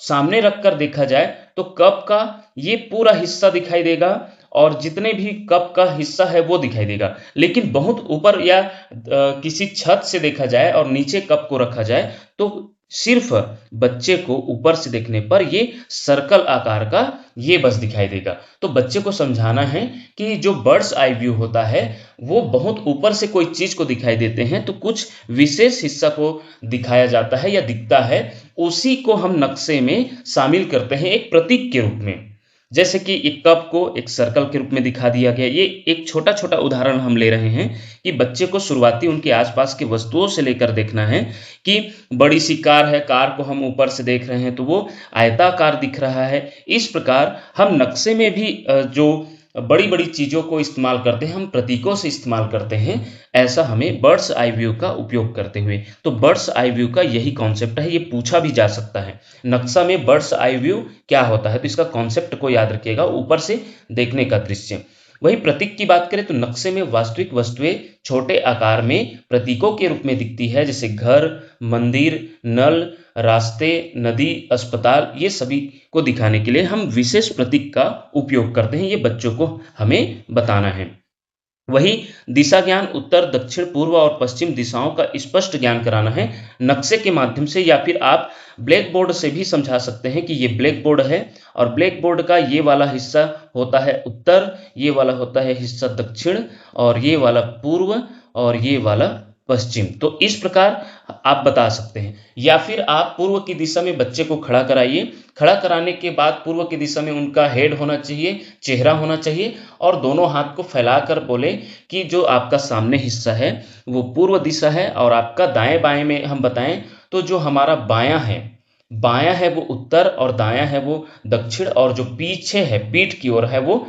सामने रखकर देखा जाए तो कप का ये पूरा हिस्सा दिखाई देगा, और जितने भी कप का हिस्सा है वो दिखाई देगा। लेकिन बहुत ऊपर या किसी छत से देखा जाए और नीचे कप को रखा जाए तो सिर्फ बच्चे को ऊपर से देखने पर ये सर्कल आकार का ये बस दिखाई देगा। तो बच्चे को समझाना है कि जो बर्ड्स आई व्यू होता है वो बहुत ऊपर से कोई चीज को दिखाई देते हैं तो कुछ विशेष हिस्सा को दिखाया जाता है या दिखता है, उसी को हम नक्शे में शामिल करते हैं एक प्रतीक के रूप में। जैसे कि एक कप को एक सर्कल के रूप में दिखा दिया गया। ये एक छोटा छोटा उदाहरण हम ले रहे हैं कि बच्चे को शुरुआती उनके आसपास की वस्तुओं से लेकर देखना है कि बड़ी सी कार है, कार को हम ऊपर से देख रहे हैं तो वो आयताकार दिख रहा है। इस प्रकार हम नक्शे में भी जो बड़ी बड़ी चीजों को इस्तेमाल करते हैं, हम प्रतीकों से इस्तेमाल करते हैं, ऐसा हमें बर्ड्स आई व्यू का उपयोग करते हुए। तो बर्ड्स आई व्यू का यही कॉन्सेप्ट है। ये पूछा भी जा सकता है नक्शा में बर्ड्स आई व्यू क्या होता है, तो इसका कॉन्सेप्ट को याद रखिएगा, ऊपर से देखने का दृश्य। वही प्रतीक की बात करें तो नक्शे में वास्तविक वस्तुएं छोटे आकार में प्रतीकों के रूप में दिखती है, जैसे घर, मंदिर, नल, रास्ते, नदी, अस्पताल, ये सभी को दिखाने के लिए हम विशेष प्रतीक का उपयोग करते हैं। ये बच्चों को हमें बताना है। वही दिशा ज्ञान, उत्तर, दक्षिण, पूर्व और पश्चिम दिशाओं का स्पष्ट ज्ञान कराना है नक्शे के माध्यम से, या फिर आप ब्लैक बोर्ड से भी समझा सकते हैं कि ये ब्लैक बोर्ड है और ब्लैक बोर्ड का ये वाला हिस्सा होता है उत्तर, ये वाला होता है हिस्सा दक्षिण, और ये वाला पूर्व, और ये वाला पश्चिम। तो इस प्रकार आप बता सकते हैं। या फिर आप पूर्व की दिशा में बच्चे को खड़ा कराइए। खड़ा कराने के बाद पूर्व की दिशा में उनका हेड होना चाहिए, चेहरा होना चाहिए, और दोनों हाथ को फैलाकर बोले कि जो आपका सामने हिस्सा है वो पूर्व दिशा है, और आपका दाएं बाएं में हम बताएं तो जो हमारा बायां है वो उत्तर, और दायां है वो दक्षिण, और जो पीछे है पीठ की ओर है वो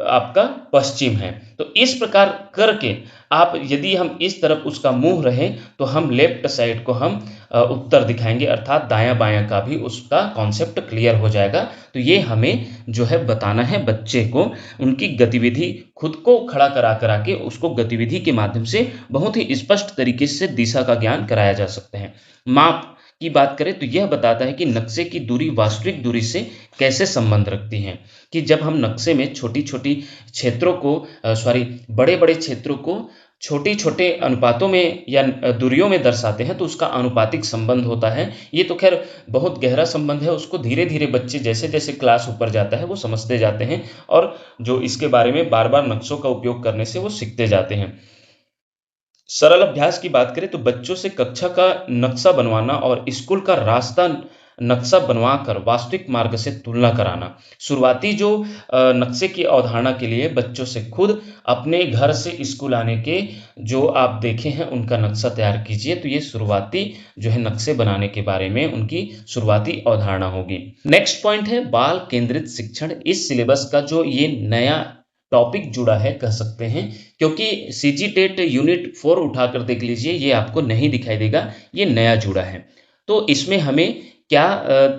आपका पश्चिम है। तो इस प्रकार करके आप, यदि हम इस तरफ उसका मुंह रहे तो हम लेफ्ट साइड को हम उत्तर दिखाएंगे, अर्थात दायां बायां का भी उसका कॉन्सेप्ट क्लियर हो जाएगा। तो ये हमें जो है बताना है बच्चे को, उनकी गतिविधि खुद को खड़ा करा के उसको गतिविधि के माध्यम से बहुत ही स्पष्ट तरीके से दिशा का ज्ञान कराया जा सकता है। माप की बात करें तो यह बताता है कि नक्शे की दूरी वास्तविक दूरी से कैसे संबंध रखती है। कि जब हम नक्शे में छोटी छोटी क्षेत्रों को बड़े बड़े क्षेत्रों को छोटे छोटे अनुपातों में या दूरियों में दर्शाते हैं तो उसका आनुपातिक संबंध होता है। ये तो खैर बहुत गहरा संबंध है, उसको धीरे धीरे बच्चे जैसे जैसे क्लास ऊपर जाता है वो समझते जाते हैं, और जो इसके बारे में बार बार नक्शों का उपयोग करने से वो सीखते जाते हैं। सरल अभ्यास की बात करें तो बच्चों से कक्षा का नक्शा बनवाना और स्कूल का रास्ता नक्शा बनवाकर वास्तविक मार्ग से तुलना कराना। शुरुआती जो नक्शे की अवधारणा के लिए बच्चों से खुद अपने घर से स्कूल आने के जो आप देखे हैं उनका नक्शा तैयार कीजिए। तो ये शुरुआती जो है नक्शे बनाने के बारे में उनकी शुरुआती अवधारणा होगी। नेक्स्ट पॉइंट है बाल केंद्रित शिक्षण। इस सिलेबस का जो ये नया टॉपिक जुड़ा है कह सकते हैं, क्योंकि सीजी टेट यूनिट 4 उठाकर देख लीजिए, ये आपको नहीं दिखाई देगा, ये नया जुड़ा है। तो इसमें हमें क्या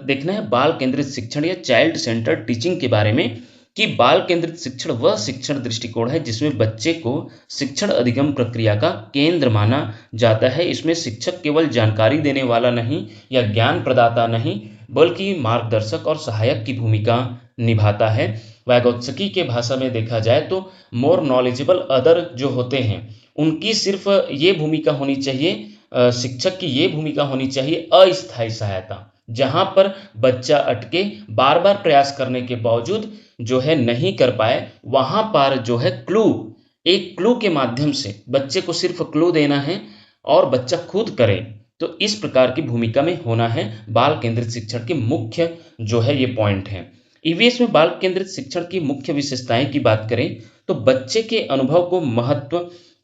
देखना है, बाल केंद्रित शिक्षण या चाइल्ड सेंटर्ड टीचिंग के बारे में। कि बाल केंद्रित शिक्षण वह शिक्षण दृष्टिकोण है जिसमें बच्चे को शिक्षण अधिगम प्रक्रिया का केंद्र माना जाता है। इसमें शिक्षक केवल जानकारी देने वाला नहीं या ज्ञान प्रदाता नहीं, बल्कि मार्गदर्शक और सहायक की भूमिका निभाता है। वैगोत्स्की के भाषा में देखा जाए तो मोर नॉलेजेबल अदर जो होते हैं उनकी सिर्फ ये भूमिका होनी चाहिए, शिक्षक की ये भूमिका होनी चाहिए अस्थायी सहायता, जहां पर बच्चा अटके बार बार प्रयास करने के बावजूद जो है नहीं कर पाए, वहां पर जो है एक क्लू के माध्यम से बच्चे को सिर्फ क्लू देना है और बच्चा खुद करे। तो इस प्रकार की भूमिका में होना है बाल केंद्रित शिक्षण के मुख्य जो है ये पॉइंट है। ईवीएस में बाल केंद्रित शिक्षण की मुख्य विशेषताएं की बात करें तो बच्चे के अनुभव को महत्व,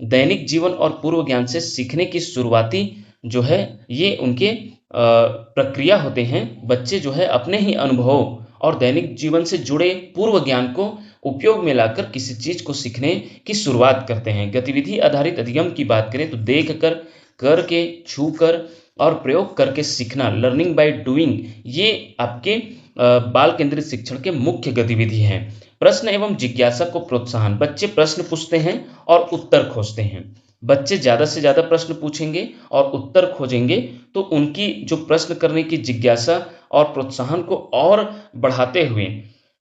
दैनिक जीवन और पूर्व ज्ञान से सीखने की शुरुआती जो है ये उनके प्रक्रिया होते हैं। बच्चे जो है अपने ही अनुभव और दैनिक जीवन से जुड़े पूर्व ज्ञान को उपयोग में लाकर किसी चीज को सीखने की शुरुआत करते हैं। गतिविधि आधारित अधिगम की बात करें तो देख कर, करके, छू कर और प्रयोग करके सीखना, लर्निंग बाय डूइंग, ये आपके बाल केंद्रित शिक्षण के मुख्य गतिविधि हैं। प्रश्न एवं जिज्ञासा को प्रोत्साहन, बच्चे प्रश्न पूछते हैं और उत्तर खोजते हैं। बच्चे ज्यादा से ज्यादा प्रश्न पूछेंगे और उत्तर खोजेंगे तो उनकी जो प्रश्न करने की जिज्ञासा और प्रोत्साहन को और बढ़ाते हुए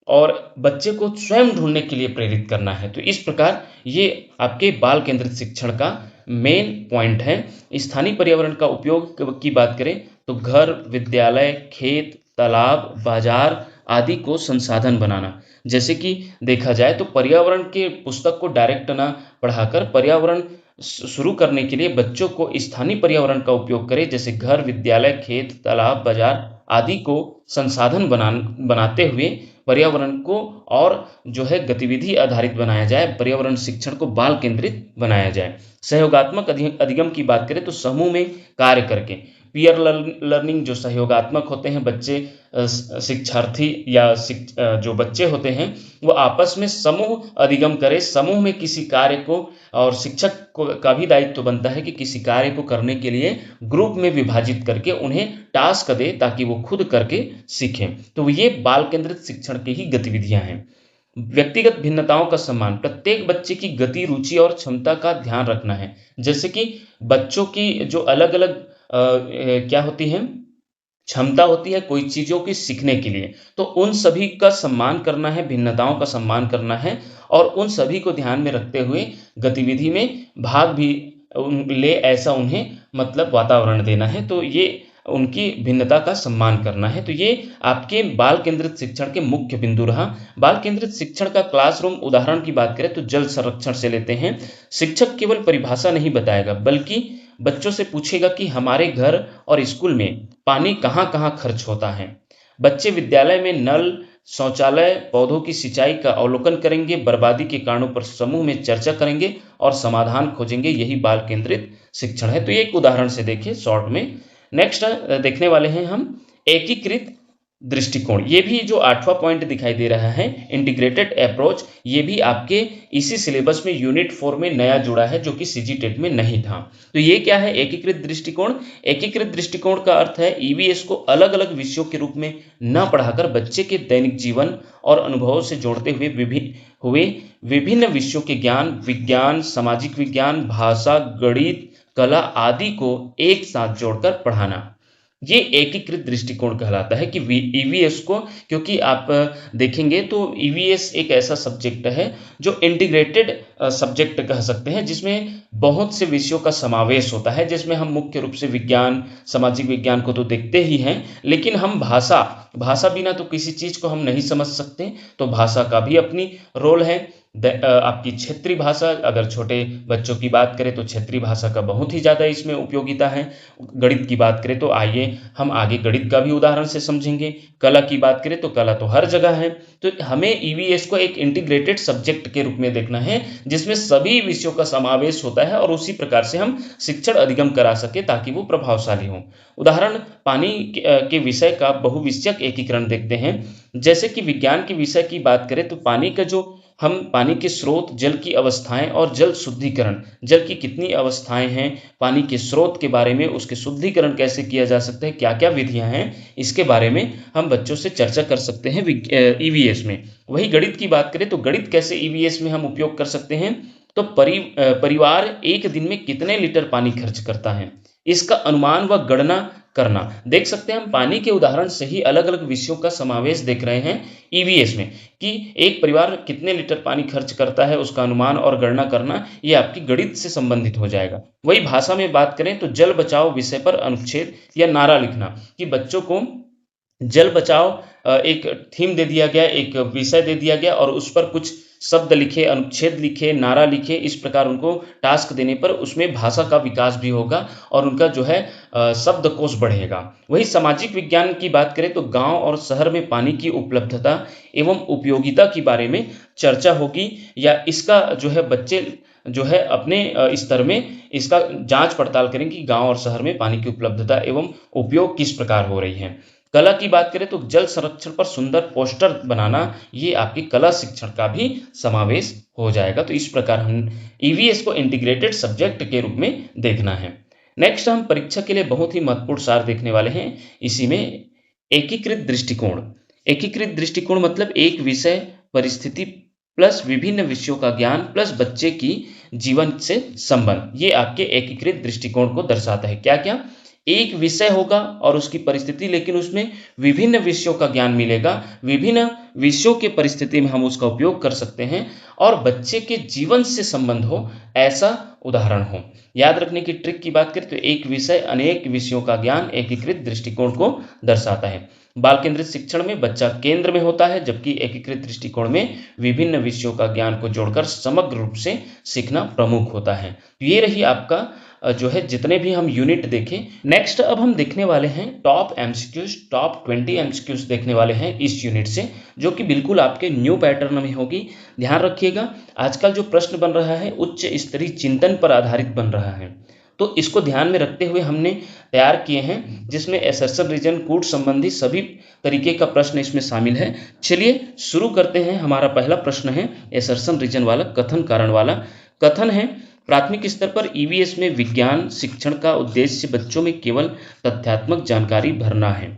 और बच्चे को स्वयं ढूंढने के लिए प्रेरित करना है। तो इस प्रकार ये आपके बाल केंद्रित शिक्षण का मेन पॉइंट है। स्थानीय पर्यावरण का उपयोग की बात करें तो घर, विद्यालय, खेत, तालाब, बाजार आदि को संसाधन बनाना। जैसे कि देखा जाए तो पर्यावरण के पुस्तक को डायरेक्ट ना पढ़ाकर पर्यावरण शुरू करने के लिए बच्चों को स्थानीय पर्यावरण का उपयोग करें, जैसे घर, विद्यालय, खेत, तालाब, बाजार आदि को संसाधन बनाते हुए पर्यावरण को और जो है गतिविधि आधारित बनाया जाए, पर्यावरण शिक्षण को बाल केंद्रित बनाया जाए। सहयोगात्मक अधिगम की बात करें तो समूह में कार्य करके पीयर लर्निंग, जो सहयोगात्मक होते हैं बच्चे, शिक्षार्थी या जो बच्चे होते हैं वो आपस में समूह अधिगम करें। समूह में किसी कार्य को, और शिक्षक का भी दायित्व बनता है कि किसी कार्य को करने के लिए ग्रुप में विभाजित करके उन्हें टास्क दे ताकि वो खुद करके सीखें। तो ये बाल केंद्रित शिक्षण की ही गतिविधियां हैं। व्यक्तिगत भिन्नताओं का सम्मान, प्रत्येक बच्चे की गति, रुचि और क्षमता का ध्यान रखना है। जैसे कि बच्चों की जो अलग अलग क्या होती है, क्षमता होती है कोई चीज़ों की सीखने के लिए, तो उन सभी का सम्मान करना है, भिन्नताओं का सम्मान करना है और उन सभी को ध्यान में रखते हुए गतिविधि में भाग भी ले, ऐसा उन्हें मतलब वातावरण देना है। तो ये उनकी भिन्नता का सम्मान करना है। तो ये आपके बाल केंद्रित शिक्षण के मुख्य बिंदु रहा। बाल केंद्रित शिक्षण का क्लासरूम उदाहरण की बात करें तो जल संरक्षण से लेते हैं। शिक्षक केवल परिभाषा नहीं बताएगा बल्कि बच्चों से पूछेगा कि हमारे घर और स्कूल में पानी कहाँ कहाँ खर्च होता है। बच्चे विद्यालय में नल, शौचालय, पौधों की सिंचाई का अवलोकन करेंगे, बर्बादी के कारणों पर समूह में चर्चा करेंगे और समाधान खोजेंगे। यही बाल केंद्रित शिक्षण है। तो ये एक उदाहरण से देखिए शॉर्ट में। नेक्स्ट देखने वाले हैं हम एकीकृत दृष्टिकोण। ये भी जो 8वां पॉइंट दिखाई दे रहा है, इंटीग्रेटेड अप्रोच, ये भी आपके इसी सिलेबस में यूनिट 4 में नया जुड़ा है जो कि सीजीटेट में नहीं था। तो ये क्या है एकीकृत दृष्टिकोण? एकीकृत दृष्टिकोण का अर्थ है ईवीएस को अलग अलग विषयों के रूप में न पढ़ाकर बच्चे के दैनिक जीवन और अनुभवों से जोड़ते हुए विभिन्न विषयों के ज्ञान, विज्ञान, सामाजिक विज्ञान, भाषा, गणित, कला आदि को एक साथ जोड़कर पढ़ाना। ये एकीकृत दृष्टिकोण कहलाता है कि ईवीएस को, क्योंकि आप देखेंगे तो ईवीएस एक ऐसा सब्जेक्ट है जो इंटीग्रेटेड सब्जेक्ट कह सकते हैं, जिसमें बहुत से विषयों का समावेश होता है, जिसमें हम मुख्य रूप से विज्ञान, सामाजिक विज्ञान को तो देखते ही हैं, लेकिन हम भाषा बिना तो किसी चीज को हम नहीं समझ सकते। तो भाषा का भी अपनी रोल है। आपकी क्षेत्रीय भाषा, अगर छोटे बच्चों की बात करें तो क्षेत्रीय भाषा का बहुत ही ज़्यादा इसमें उपयोगिता है। गणित की बात करें तो आइए हम आगे गणित का भी उदाहरण से समझेंगे। कला की बात करें तो कला तो हर जगह है। तो हमें ईवीएस को एक इंटीग्रेटेड सब्जेक्ट के रूप में देखना है जिसमें सभी विषयों का समावेश होता है और उसी प्रकार से हम शिक्षण अधिगम करा सके ताकि वो प्रभावशाली हो। उदाहरण पानी के विषय का बहुविषयक एकीकरण देखते हैं। जैसे कि विज्ञान के विषय की बात करें तो पानी का जो हम पानी के स्रोत, जल की अवस्थाएं और जल शुद्धिकरण, जल की कितनी अवस्थाएं हैं, पानी के स्रोत के बारे में, उसके शुद्धिकरण कैसे किया जा सकता है, क्या क्या विधियां हैं, इसके बारे में हम बच्चों से चर्चा कर सकते हैं ईवीएस में। वही गणित की बात करें तो गणित कैसे ईवीएस में हम उपयोग कर सकते हैं, तो परिवार एक दिन में कितने लीटर पानी खर्च करता है, इसका अनुमान व गणना करना। देख सकते हैं हम पानी के उदाहरण से ही अलग अलग विषयों का समावेश देख रहे हैं ईवीएस में कि एक परिवार कितने लीटर पानी खर्च करता है, उसका अनुमान और गणना करना, ये आपकी गणित से संबंधित हो जाएगा। वही भाषा में बात करें तो जल बचाओ विषय पर अनुच्छेद या नारा लिखना, कि बच्चों को जल बचाओ एक थीम दे दिया गया, एक विषय दे दिया गया और उस पर कुछ शब्द लिखे, अनुच्छेद लिखे, नारा लिखे। इस प्रकार उनको टास्क देने पर उसमें भाषा का विकास भी होगा और उनका जो है शब्दकोश बढ़ेगा। वही सामाजिक विज्ञान की बात करें तो गांव और शहर में पानी की उपलब्धता एवं उपयोगिता के बारे में चर्चा होगी, या इसका जो है बच्चे जो है अपने स्तर में इसका जांच पड़ताल करें कि गांव और शहर में पानी की उपलब्धता एवं उपयोग किस प्रकार हो रही है। कला की बात करें तो जल संरक्षण पर सुंदर पोस्टर बनाना, ये आपकी कला शिक्षण का भी समावेश हो जाएगा। तो इस प्रकार हम ईवीएस को इंटीग्रेटेड सब्जेक्ट के रूप में देखना है। नेक्स्ट हम परीक्षा के लिए बहुत ही महत्वपूर्ण सार देखने वाले हैं। इसी में एकीकृत दृष्टिकोण। एकीकृत दृष्टिकोण मतलब एक विषय, परिस्थिति प्लस विभिन्न विषयों का ज्ञान प्लस बच्चे की जीवन से संबंध, ये आपके एकीकृत दृष्टिकोण को दर्शाता है। क्या क्या? एक विषय होगा और उसकी परिस्थिति, लेकिन उसमें विभिन्न विषयों का ज्ञान मिलेगा, विभिन्न विषयों के परिस्थिति में हम उसका उपयोग कर सकते हैं और बच्चे के जीवन से संबंध हो ऐसा उदाहरण हो। याद रखने की ट्रिक की बात करें तो एक विषय अनेक विषयों का ज्ञान एकीकृत दृष्टिकोण को दर्शाता है। बाल केंद्रित शिक्षण में बच्चा केंद्र में होता है, जबकि एकीकृत दृष्टिकोण में विभिन्न विषयों का ज्ञान को जोड़कर समग्र रूप से सीखना प्रमुख होता है। ये रही आपका जो है जितने भी हम यूनिट देखें। नेक्स्ट अब हम देखने वाले हैं टॉप एमसीक्यूज, टॉप 20 एमसीक्यूज देखने वाले हैं इस यूनिट से, जो कि बिल्कुल आपके न्यू पैटर्न में होगी। ध्यान रखिएगा, आजकल जो प्रश्न बन रहा है उच्च स्तरीय चिंतन पर आधारित बन रहा है, तो इसको ध्यान में रखते हुए हमने तैयार किए हैं, जिसमें असर्शन रीजन कूट संबंधी सभी तरीके का प्रश्न इसमें शामिल है। चलिए शुरू करते हैं। हमारा पहला प्रश्न है असर्शन रीजन वाला, कथन कारण वाला। कथन है, प्राथमिक स्तर पर ईवीएस में विज्ञान शिक्षण का उद्देश्य बच्चों में केवल तथ्यात्मक जानकारी भरना है।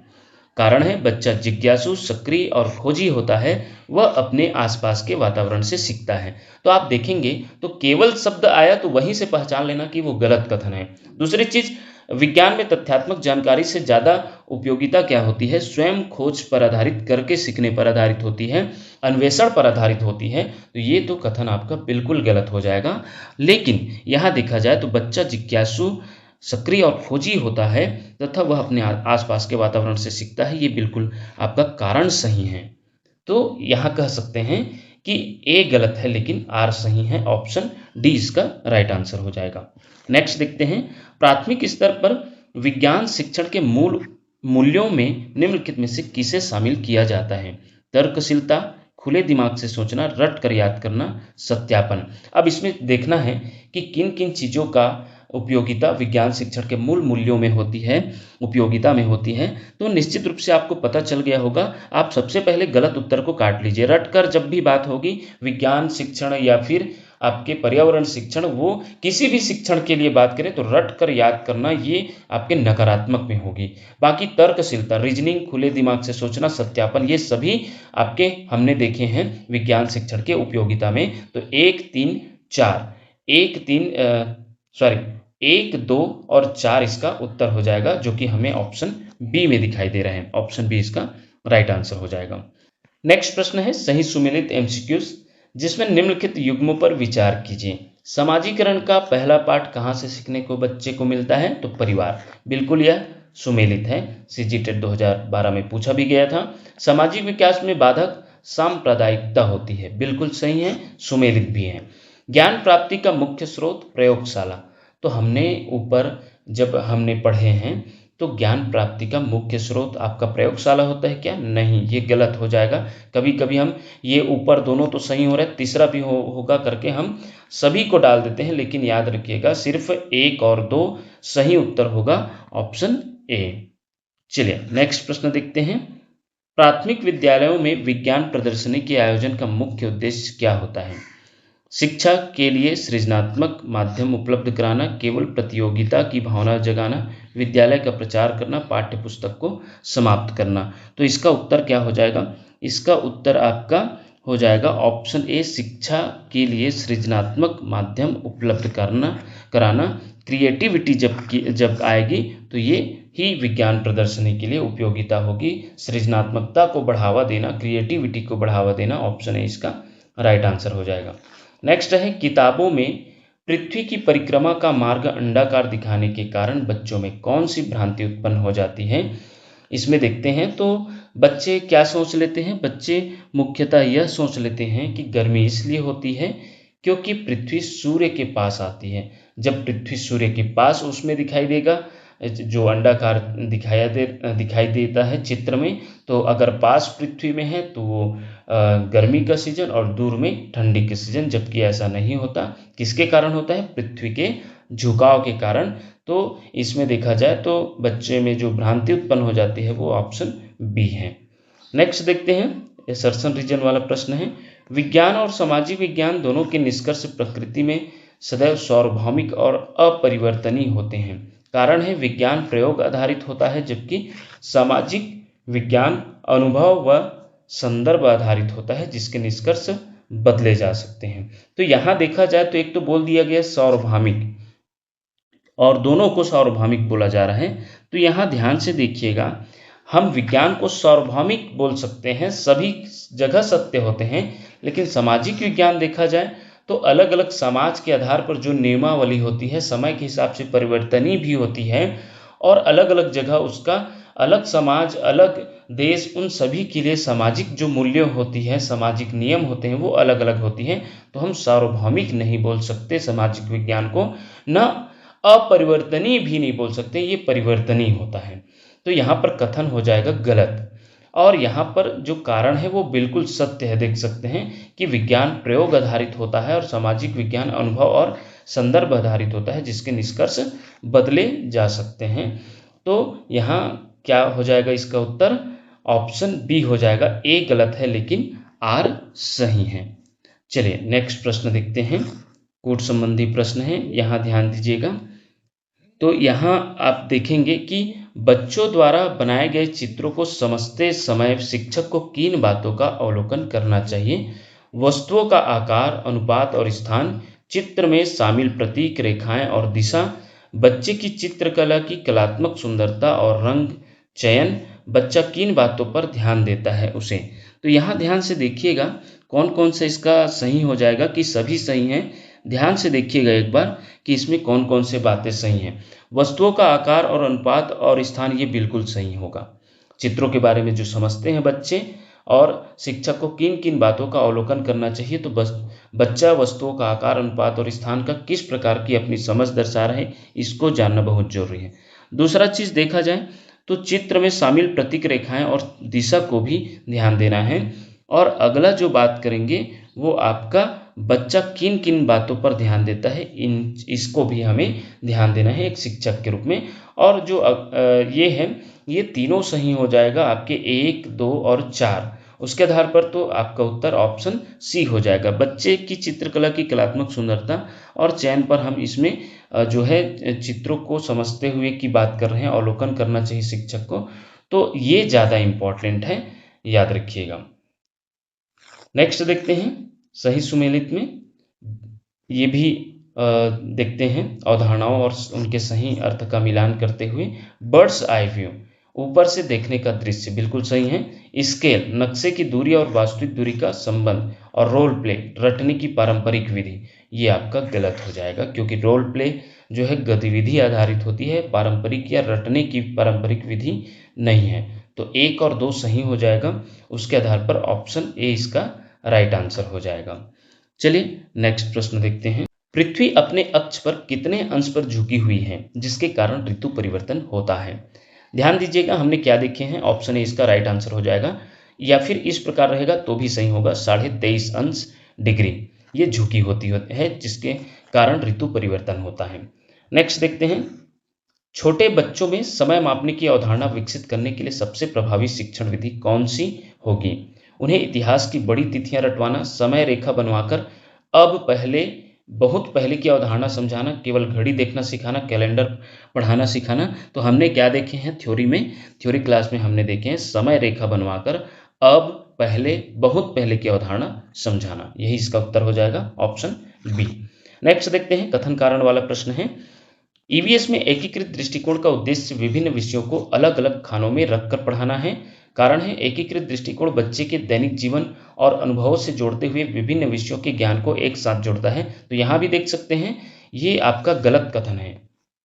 कारण है, बच्चा जिज्ञासु, सक्रिय और खोजी होता है, वह अपने आसपास के वातावरण से सीखता है। तो आप देखेंगे तो केवल शब्द आया तो वहीं से पहचान लेना कि वो गलत कथन है। दूसरी चीज, विज्ञान में तथ्यात्मक जानकारी से ज्यादा उपयोगिता क्या होती है? स्वयं खोज पर आधारित, करके सीखने पर आधारित होती है, अन्वेषण पर आधारित होती है। तो ये तो कथन आपका बिल्कुल गलत हो जाएगा। लेकिन यहाँ देखा जाए तो बच्चा जिज्ञासु, सक्रिय और खोजी होता है तथा वह अपने आसपास के वातावरण से सीखता है, ये बिल्कुल आपका कारण सही है। तो यहाँ कह सकते हैं कि ए गलत है लेकिन आर सही है, ऑप्शन डी इसका राइट आंसर हो जाएगा। नेक्स्ट देखते हैं, प्राथमिक स्तर पर विज्ञान शिक्षण के मूल मूल्यों में निम्नलिखित में से किसे शामिल किया जाता है? तर्कशीलता, खुले दिमाग से सोचना, रट कर याद करना, सत्यापन। अब इसमें देखना है कि किन किन चीज़ों का उपयोगिता विज्ञान शिक्षण के मूल मूल्यों में होती है, उपयोगिता में होती है। तो निश्चित रूप से आपको पता चल गया होगा। आप सबसे पहले गलत उत्तर को काट लीजिए। रटकर जब भी बात होगी विज्ञान शिक्षण या फिर आपके पर्यावरण शिक्षण, वो किसी भी शिक्षण के लिए बात करें तो रट कर याद करना ये आपके नकारात्मक में होगी। बाकी तर्कशीलता, रीजनिंग, खुले दिमाग से सोचना, सत्यापन, ये सभी आपके हमने देखे हैं विज्ञान शिक्षण के उपयोगिता में। तो 1, 3, 4, 1, 2 और 4 इसका उत्तर हो जाएगा, जो कि हमें ऑप्शन बी में दिखाई दे रहे हैं। ऑप्शन बी इसका राइट आंसर हो जाएगा। नेक्स्ट प्रश्न है सही सुमेलित एमसीक्यूज, जिसमें निम्नलिखित युग्मों पर विचार कीजिए। समाजीकरण का पहला पाठ कहाँ से सीखने को बच्चे को मिलता है? तो परिवार। बिल्कुल यह सुमेलित है, सीजीटेट 2012 में पूछा भी गया था। सामाजिक विकास में बाधक सांप्रदायिकता होती है। बिल्कुल सही है, सुमेलित भी है। ज्ञान प्राप्ति का मुख्य स्रोत प्रयोगशाला। तो हमने ऊपर जब हमने पढ़े हैं तो ज्ञान प्राप्ति का मुख्य स्रोत आपका प्रयोगशाला होता है क्या? नहीं, ये गलत हो जाएगा। कभी कभी हम ये ऊपर दोनों तो सही हो रहा है, तीसरा भी होगा करके हम सभी को डाल देते हैं, लेकिन याद रखिएगा सिर्फ 1 और 2 सही उत्तर होगा, ऑप्शन ए। चलिए नेक्स्ट प्रश्न देखते हैं, प्राथमिक विद्यालयों में विज्ञान प्रदर्शनी के आयोजन का मुख्य उद्देश्य क्या होता है? शिक्षा के लिए सृजनात्मक माध्यम उपलब्ध कराना, केवल प्रतियोगिता की भावना जगाना, विद्यालय का प्रचार करना, पाठ्य पुस्तक को समाप्त करना। तो इसका उत्तर क्या हो जाएगा? इसका उत्तर आपका हो जाएगा ऑप्शन ए, शिक्षा के लिए सृजनात्मक माध्यम उपलब्ध कराना। क्रिएटिविटी जब आएगी तो ये ही विज्ञान प्रदर्शनी के लिए उपयोगिता होगी। सृजनात्मकता को बढ़ावा देना, क्रिएटिविटी को बढ़ावा देना, ऑप्शन ए इसका राइट आंसर हो जाएगा। नेक्स्ट है, किताबों में पृथ्वी की परिक्रमा का मार्ग अंडाकार दिखाने के कारण बच्चों में कौन सी भ्रांति उत्पन्न हो जाती है? इसमें देखते हैं तो बच्चे क्या सोच लेते हैं? बच्चे मुख्यतः यह सोच लेते हैं कि गर्मी इसलिए होती है क्योंकि पृथ्वी सूर्य के पास आती है। जब पृथ्वी सूर्य के पास उसमें दिखाई देगा, जो अंडाकार दिखाई देता है चित्र में, तो अगर पास पृथ्वी में है तो वो गर्मी का सीजन और दूर में ठंडी का सीजन, जबकि ऐसा नहीं होता। किसके कारण होता है? पृथ्वी के झुकाव के कारण। तो इसमें देखा जाए तो बच्चे में जो भ्रांति उत्पन्न हो जाती है वो ऑप्शन बी है। नेक्स्ट देखते हैं, असर्शन रीजन वाला प्रश्न है, विज्ञान और सामाजिक विज्ञान दोनों के निष्कर्ष प्रकृति में सदैव सार्वभौमिक और अपरिवर्तनीय होते हैं। कारण है, विज्ञान प्रयोग आधारित होता है जबकि सामाजिक विज्ञान अनुभव व संदर्भ आधारित होता है, जिसके निष्कर्ष बदले जा सकते हैं। तो यहाँ देखा जाए तो एक तो बोल दिया गया सार्वभौमिक, और दोनों को सार्वभौमिक बोला जा रहा है। तो यहाँ ध्यान से देखिएगा, हम विज्ञान को सार्वभौमिक बोल सकते हैं, सभी जगह सत्य होते हैं, लेकिन सामाजिक विज्ञान देखा जाए तो अलग अलग समाज के आधार पर जो नियमावली होती है समय के हिसाब से परिवर्तनीय भी होती है, और अलग अलग जगह उसका अलग समाज, अलग देश, उन सभी के लिए सामाजिक जो मूल्य होती है, सामाजिक नियम होते हैं, वो अलग अलग होती हैं। तो हम सार्वभौमिक नहीं बोल सकते सामाजिक विज्ञान को, न अपरिवर्तनीय भी नहीं बोल सकते, ये परिवर्तनीय होता है। तो यहाँ पर कथन हो जाएगा गलत। और यहाँ पर जो कारण है वो बिल्कुल सत्य है। देख सकते हैं कि विज्ञान प्रयोग आधारित होता है और सामाजिक विज्ञान अनुभव और संदर्भ आधारित होता है, जिसके निष्कर्ष बदले जा सकते हैं। तो यहाँ क्या हो जाएगा, इसका उत्तर ऑप्शन बी हो जाएगा। ए गलत है लेकिन आर सही है। चलिए नेक्स्ट प्रश्न देखते हैं। कूट संबंधी प्रश्न है, यहाँ ध्यान दीजिएगा। तो यहाँ आप देखेंगे कि बच्चों द्वारा बनाए गए चित्रों को समझते समय शिक्षक को किन बातों का अवलोकन करना चाहिए। वस्तुओं का आकार, अनुपात और स्थान, चित्र में शामिल प्रतीक, रेखाएं और दिशा, बच्चे की चित्रकला की कलात्मक सुंदरता और रंग चयन, बच्चा किन बातों पर ध्यान देता है उसे। तो यहाँ ध्यान से देखिएगा कौन कौन सा इसका सही हो जाएगा, कि सभी सही हैं। ध्यान से देखिएगा एक बार कि इसमें कौन कौन से बातें सही हैं। वस्तुओं का आकार और अनुपात और स्थान, ये बिल्कुल सही होगा। चित्रों के बारे में जो समझते हैं बच्चे, और शिक्षक को किन किन बातों का अवलोकन करना चाहिए, तो बस बच्चा वस्तुओं का आकार, अनुपात और स्थान का किस प्रकार की अपनी समझ दर्शा रहे हैं, इसको जानना बहुत जरूरी है। दूसरा चीज देखा जाए तो चित्र में शामिल प्रतीक, रेखाएं और दिशा को भी ध्यान देना है। और अगला जो बात करेंगे वो आपका बच्चा किन किन बातों पर ध्यान देता है, इसको भी हमें ध्यान देना है एक शिक्षक के रूप में। और जो ये है, ये तीनों सही हो जाएगा आपके 1, 2 और 4। उसके आधार पर तो आपका उत्तर ऑप्शन सी हो जाएगा। बच्चे की चित्रकला की कलात्मक सुंदरता और चयन पर हम इसमें जो है चित्रों को समझते हुए की बात कर रहे हैं, अवलोकन करना चाहिए शिक्षक को, तो ये ज़्यादा इम्पॉर्टेंट है, याद रखिएगा। नेक्स्ट देखते हैं सही सुमेलित में, ये भी देखते हैं अवधारणाओं और उनके सही अर्थ का मिलान करते हुए। बर्ड्स आई व्यू, ऊपर से देखने का दृश्य, बिल्कुल सही है। स्केल, नक्शे की दूरी और वास्तविक दूरी का संबंध। और रोल प्ले, रटने की पारंपरिक विधि, ये आपका गलत हो जाएगा, क्योंकि रोल प्ले जो है गतिविधि आधारित होती है, पारंपरिक या रटने की पारंपरिक विधि नहीं है। तो 1 और 2 सही हो जाएगा। उसके आधार पर ऑप्शन ए इसका राइट आंसर हो जाएगा। चलिए नेक्स्ट प्रश्न देखते हैं। पृथ्वी अपने अक्ष पर कितने अंश पर झुकी हुई है जिसके कारण ऋतु परिवर्तन होता है। ध्यान दीजिएगा हमने क्या देखे हैं, ऑप्शन ए इसका राइट आंसर हो जाएगा, या फिर इस प्रकार रहेगा तो भी सही होगा। 23.5 अंश डिग्री ये झुकी होती है, जिसके कारण ऋतु परिवर्तन होता है। नेक्स्ट देखते हैं, छोटे बच्चों में समय मापने की अवधारणा विकसित करने के लिए सबसे प्रभावी शिक्षण विधि कौन सी होगी। उन्हें इतिहास की बड़ी तिथियां रटवाना, समय रेखा बनवाकर अब पहले बहुत पहले की अवधारणा समझाना, केवल घड़ी देखना सिखाना, कैलेंडर पढ़ाना सिखाना। तो हमने क्या देखे हैं थ्योरी में, थ्योरी क्लास में हमने देखे हैं समय रेखा बनवाकर अब पहले बहुत पहले की अवधारणा समझाना, यही इसका उत्तर हो जाएगा ऑप्शन बी। नेक्स्ट देखते हैं, कथन कारण वाला प्रश्न है। ईवीएस में एकीकृत दृष्टिकोण का उद्देश्य विभिन्न विषयों को अलग अलग खानों में रखकर पढ़ाना है। कारण है, एकीकृत दृष्टिकोण बच्चे के दैनिक जीवन और अनुभवों से जोड़ते हुए विभिन्न विषयों के ज्ञान को एक साथ जोड़ता है। तो यहाँ भी देख सकते हैं ये आपका गलत कथन है,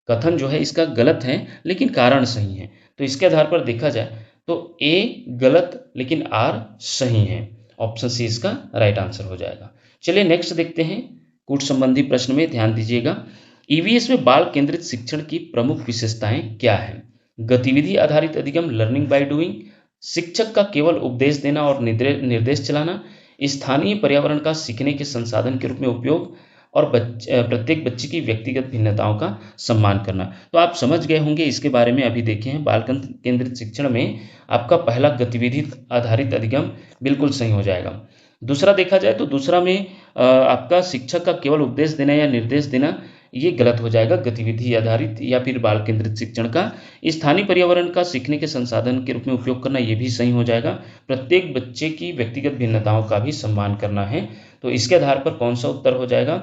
कथन जो है इसका गलत है लेकिन कारण सही है। तो इसके आधार पर देखा जाए तो ए गलत लेकिन आर सही है, ऑप्शन सी इसका राइट आंसर हो जाएगा। चलिए नेक्स्ट देखते हैं, कूट संबंधी प्रश्न में ध्यान दीजिएगा। ईवीएस में बाल केंद्रित शिक्षण की प्रमुख विशेषताएं क्या है। गतिविधि आधारित अधिगम, लर्निंग बाय डूइंग, शिक्षक का केवल उपदेश देना और निर्देश चलाना, स्थानीय पर्यावरण का सीखने के संसाधन के रूप में उपयोग, और प्रत्येक बच्चे की व्यक्तिगत भिन्नताओं का सम्मान करना। तो आप समझ गए होंगे, इसके बारे में अभी देखे हैं। बाल केंद्रित शिक्षण में आपका पहला गतिविधि आधारित अधिगम बिल्कुल सही हो जाएगा। दूसरा देखा जाए तो दूसरा में आपका शिक्षक का केवल उपदेश देना या निर्देश देना, ये गलत हो जाएगा। गतिविधि आधारित या फिर बाल केंद्रित शिक्षण का स्थानीय पर्यावरण का सीखने के संसाधन के रूप में उपयोग करना, ये भी सही हो जाएगा। प्रत्येक बच्चे की व्यक्तिगत भिन्नताओं का भी सम्मान करना है। तो इसके आधार पर कौन सा उत्तर हो जाएगा,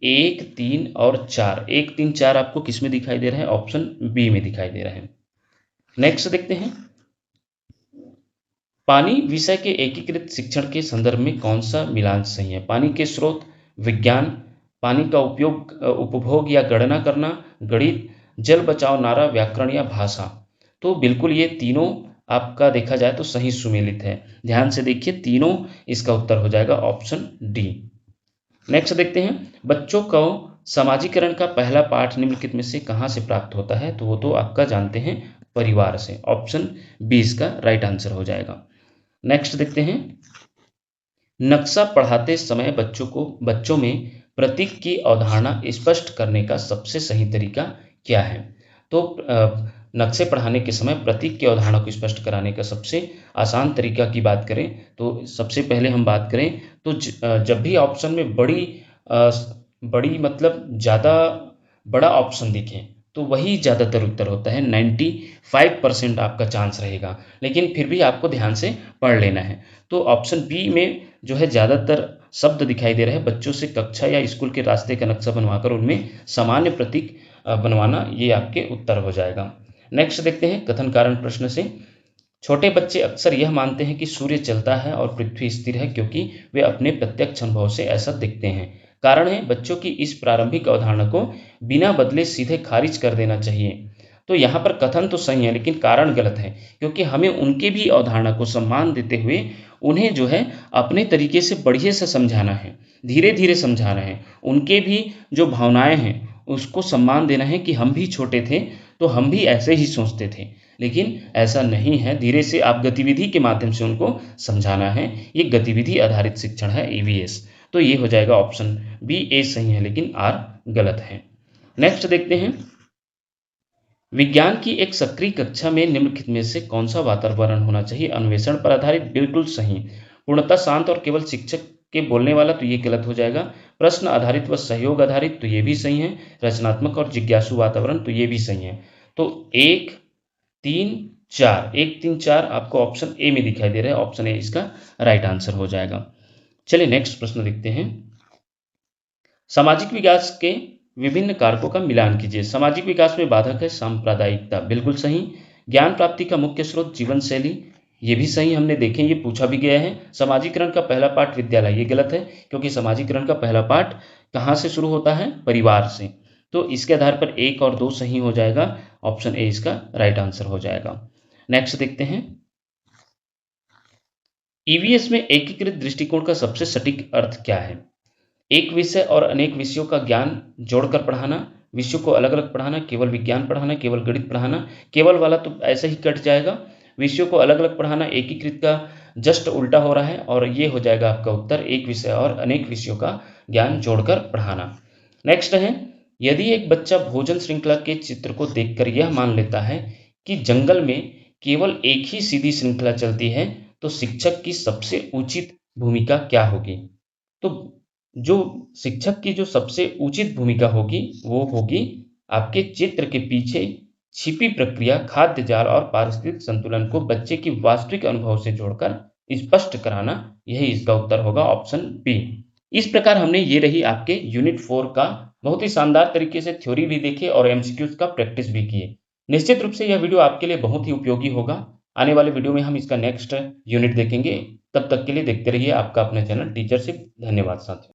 1, 3 और 4, 1, 3, 4 आपको किस में दिखाई दे रहा है? ऑप्शन बी में दिखाई दे रहा है। नेक्स्ट देखते हैं, पानी विषय के एकीकृत शिक्षण के संदर्भ में कौन सा मिलान सही है? पानी के स्रोत, विज्ञान, पानी का उपयोग, उपभोग या गणना करना, गणित, जल बचाओ नारा, व्याकरण या भाषा। तो बिल्कुल ये तीनों आपका देखा जाए तो सही सुमेलित है। ध्यान से देखिए, तीनों इसका उत्तर हो जाएगा ऑप्शन डी। नेक्स्ट देखते हैं, बच्चों को समाजीकरण का पहला पाठ निम्नलिखित में से कहाँ से प्राप्त होता है? तो वो तो आपका जानते हैं, परिवार से। ऑप्शन बी इसका राइट आंसर हो जाएगा। नेक्स्ट देखते हैं, नक्शा पढ़ाते समय बच्चों में प्रतीक की अवधारणा स्पष्ट करने का सबसे सही तरीका क्या है? तो नक्शे पढ़ाने के समय प्रतीक की अवधारणा को स्पष्ट कराने का सबसे आसान तरीका की बात करें तो सबसे पहले हम बात करें तो जब भी ऑप्शन में बड़ी मतलब ज़्यादा बड़ा ऑप्शन दिखे तो वही ज़्यादातर उत्तर होता है। 95% आपका चांस रहेगा, लेकिन फिर भी आपको ध्यान से पढ़ लेना है। तो ऑप्शन बी में जो है ज़्यादातर शब्द दिखाई दे रहे हैं, बच्चों से कक्षा या स्कूल के रास्ते का नक्शा बनवाकर उनमें सामान्य प्रतीक बनवाना, ये आपके उत्तर हो जाएगा। नेक्स्ट देखते हैं, कथन कारण प्रश्न से, छोटे बच्चे अक्सर यह मानते हैं कि सूर्य चलता है और पृथ्वी स्थिर है क्योंकि वे अपने प्रत्यक्ष अनुभव से ऐसा दिखते हैं। कारण है, बच्चों की इस प्रारंभिक अवधारणा को बिना बदले सीधे खारिज कर देना चाहिए। तो यहाँ पर कथन तो सही है लेकिन कारण गलत है, क्योंकि हमें उनके भी अवधारणा को सम्मान देते हुए उन्हें जो है अपने तरीके से बढ़िया से समझाना है, धीरे धीरे समझाना है। उनके भी जो भावनाएं हैं उसको सम्मान देना है कि हम भी छोटे थे तो हम भी ऐसे ही सोचते थे, लेकिन ऐसा नहीं है। धीरे से आप गतिविधि के माध्यम से उनको समझाना है। ये गतिविधि आधारित शिक्षण है, ईवीएस। तो ये हो जाएगा ऑप्शन बी, ए सही है लेकिन आर गलत है। नेक्स्ट देखते हैं, विज्ञान की एक सक्रिय कक्षा में निम्नलिखित में से कौन सा वातावरण होना चाहिए? अन्वेषण पर आधारित, बिल्कुल सही। पूर्णतः शांत और केवल शिक्षक के बोलने वाला, तो ये गलत हो जाएगा। प्रश्न आधारित व सहयोग आधारित, तो ये भी सही है। रचनात्मक और जिज्ञासु वातावरण, तो ये भी सही है। तो 1, 3, 4, 1, 3, 4 आपको ऑप्शन ए में दिखाई दे रहा है। ऑप्शन ए इसका राइट आंसर हो जाएगा। चलिए नेक्स्ट प्रश्न देखते हैं, सामाजिक विकास के विभिन्न कारकों का मिलान कीजिए। सामाजिक विकास में बाधक है सांप्रदायिकता, बिल्कुल सही। ज्ञान प्राप्ति का मुख्य स्रोत जीवन शैली, ये भी सही, हमने देखे, ये पूछा भी गया है। समाजीकरण का पहला पाठ विद्यालय, ये गलत है क्योंकि समाजीकरण का पहला पाठ कहाँ से शुरू होता है? परिवार से। तो इसके आधार पर 1 और 2 सही हो जाएगा। ऑप्शन ए इसका राइट आंसर हो जाएगा। नेक्स्ट देखते हैं, ईवीएस में एकीकृत दृष्टिकोण का सबसे सटीक अर्थ क्या है? एक विषय और अनेक विषयों का ज्ञान जोड़कर पढ़ाना, विषयों को अलग अलग पढ़ाना, केवल विज्ञान पढ़ाना, केवल गणित पढ़ाना। केवल वाला तो ऐसे ही कट जाएगा, विषयों को अलग अलग पढ़ाना एकीकृत का जस्ट उल्टा हो रहा है और ये हो जाएगा आपका उत्तर, एक विषय और अनेक विषयों का ज्ञान जोड़कर पढ़ाना। नेक्स्ट है, यदि एक बच्चा भोजन श्रृंखला के चित्र को देखकर यह मान लेता है कि जंगल में केवल एक ही सीधी श्रृंखला चलती है तो शिक्षक की सबसे उचित भूमिका क्या होगी? तो जो शिक्षक की जो सबसे उचित भूमिका होगी वो होगी आपके चित्र के पीछे छिपी प्रक्रिया, खाद्य जाल और पारिस्थितिक संतुलन को बच्चे की वास्तविक अनुभव से जोड़कर स्पष्ट कराना, यही इसका उत्तर होगा, ऑप्शन बी। इस प्रकार हमने, ये रही आपके यूनिट 4 का बहुत ही शानदार तरीके से थ्योरी भी देखे और एमसीक्यूज का प्रैक्टिस भी किए। निश्चित रूप से यह वीडियो आपके लिए बहुत ही उपयोगी होगा। आने वाले वीडियो में हम इसका नेक्स्ट यूनिट देखेंगे। तब तक के लिए देखते रहिए आपका अपना चैनल टीचरशिप। धन्यवाद साथियों।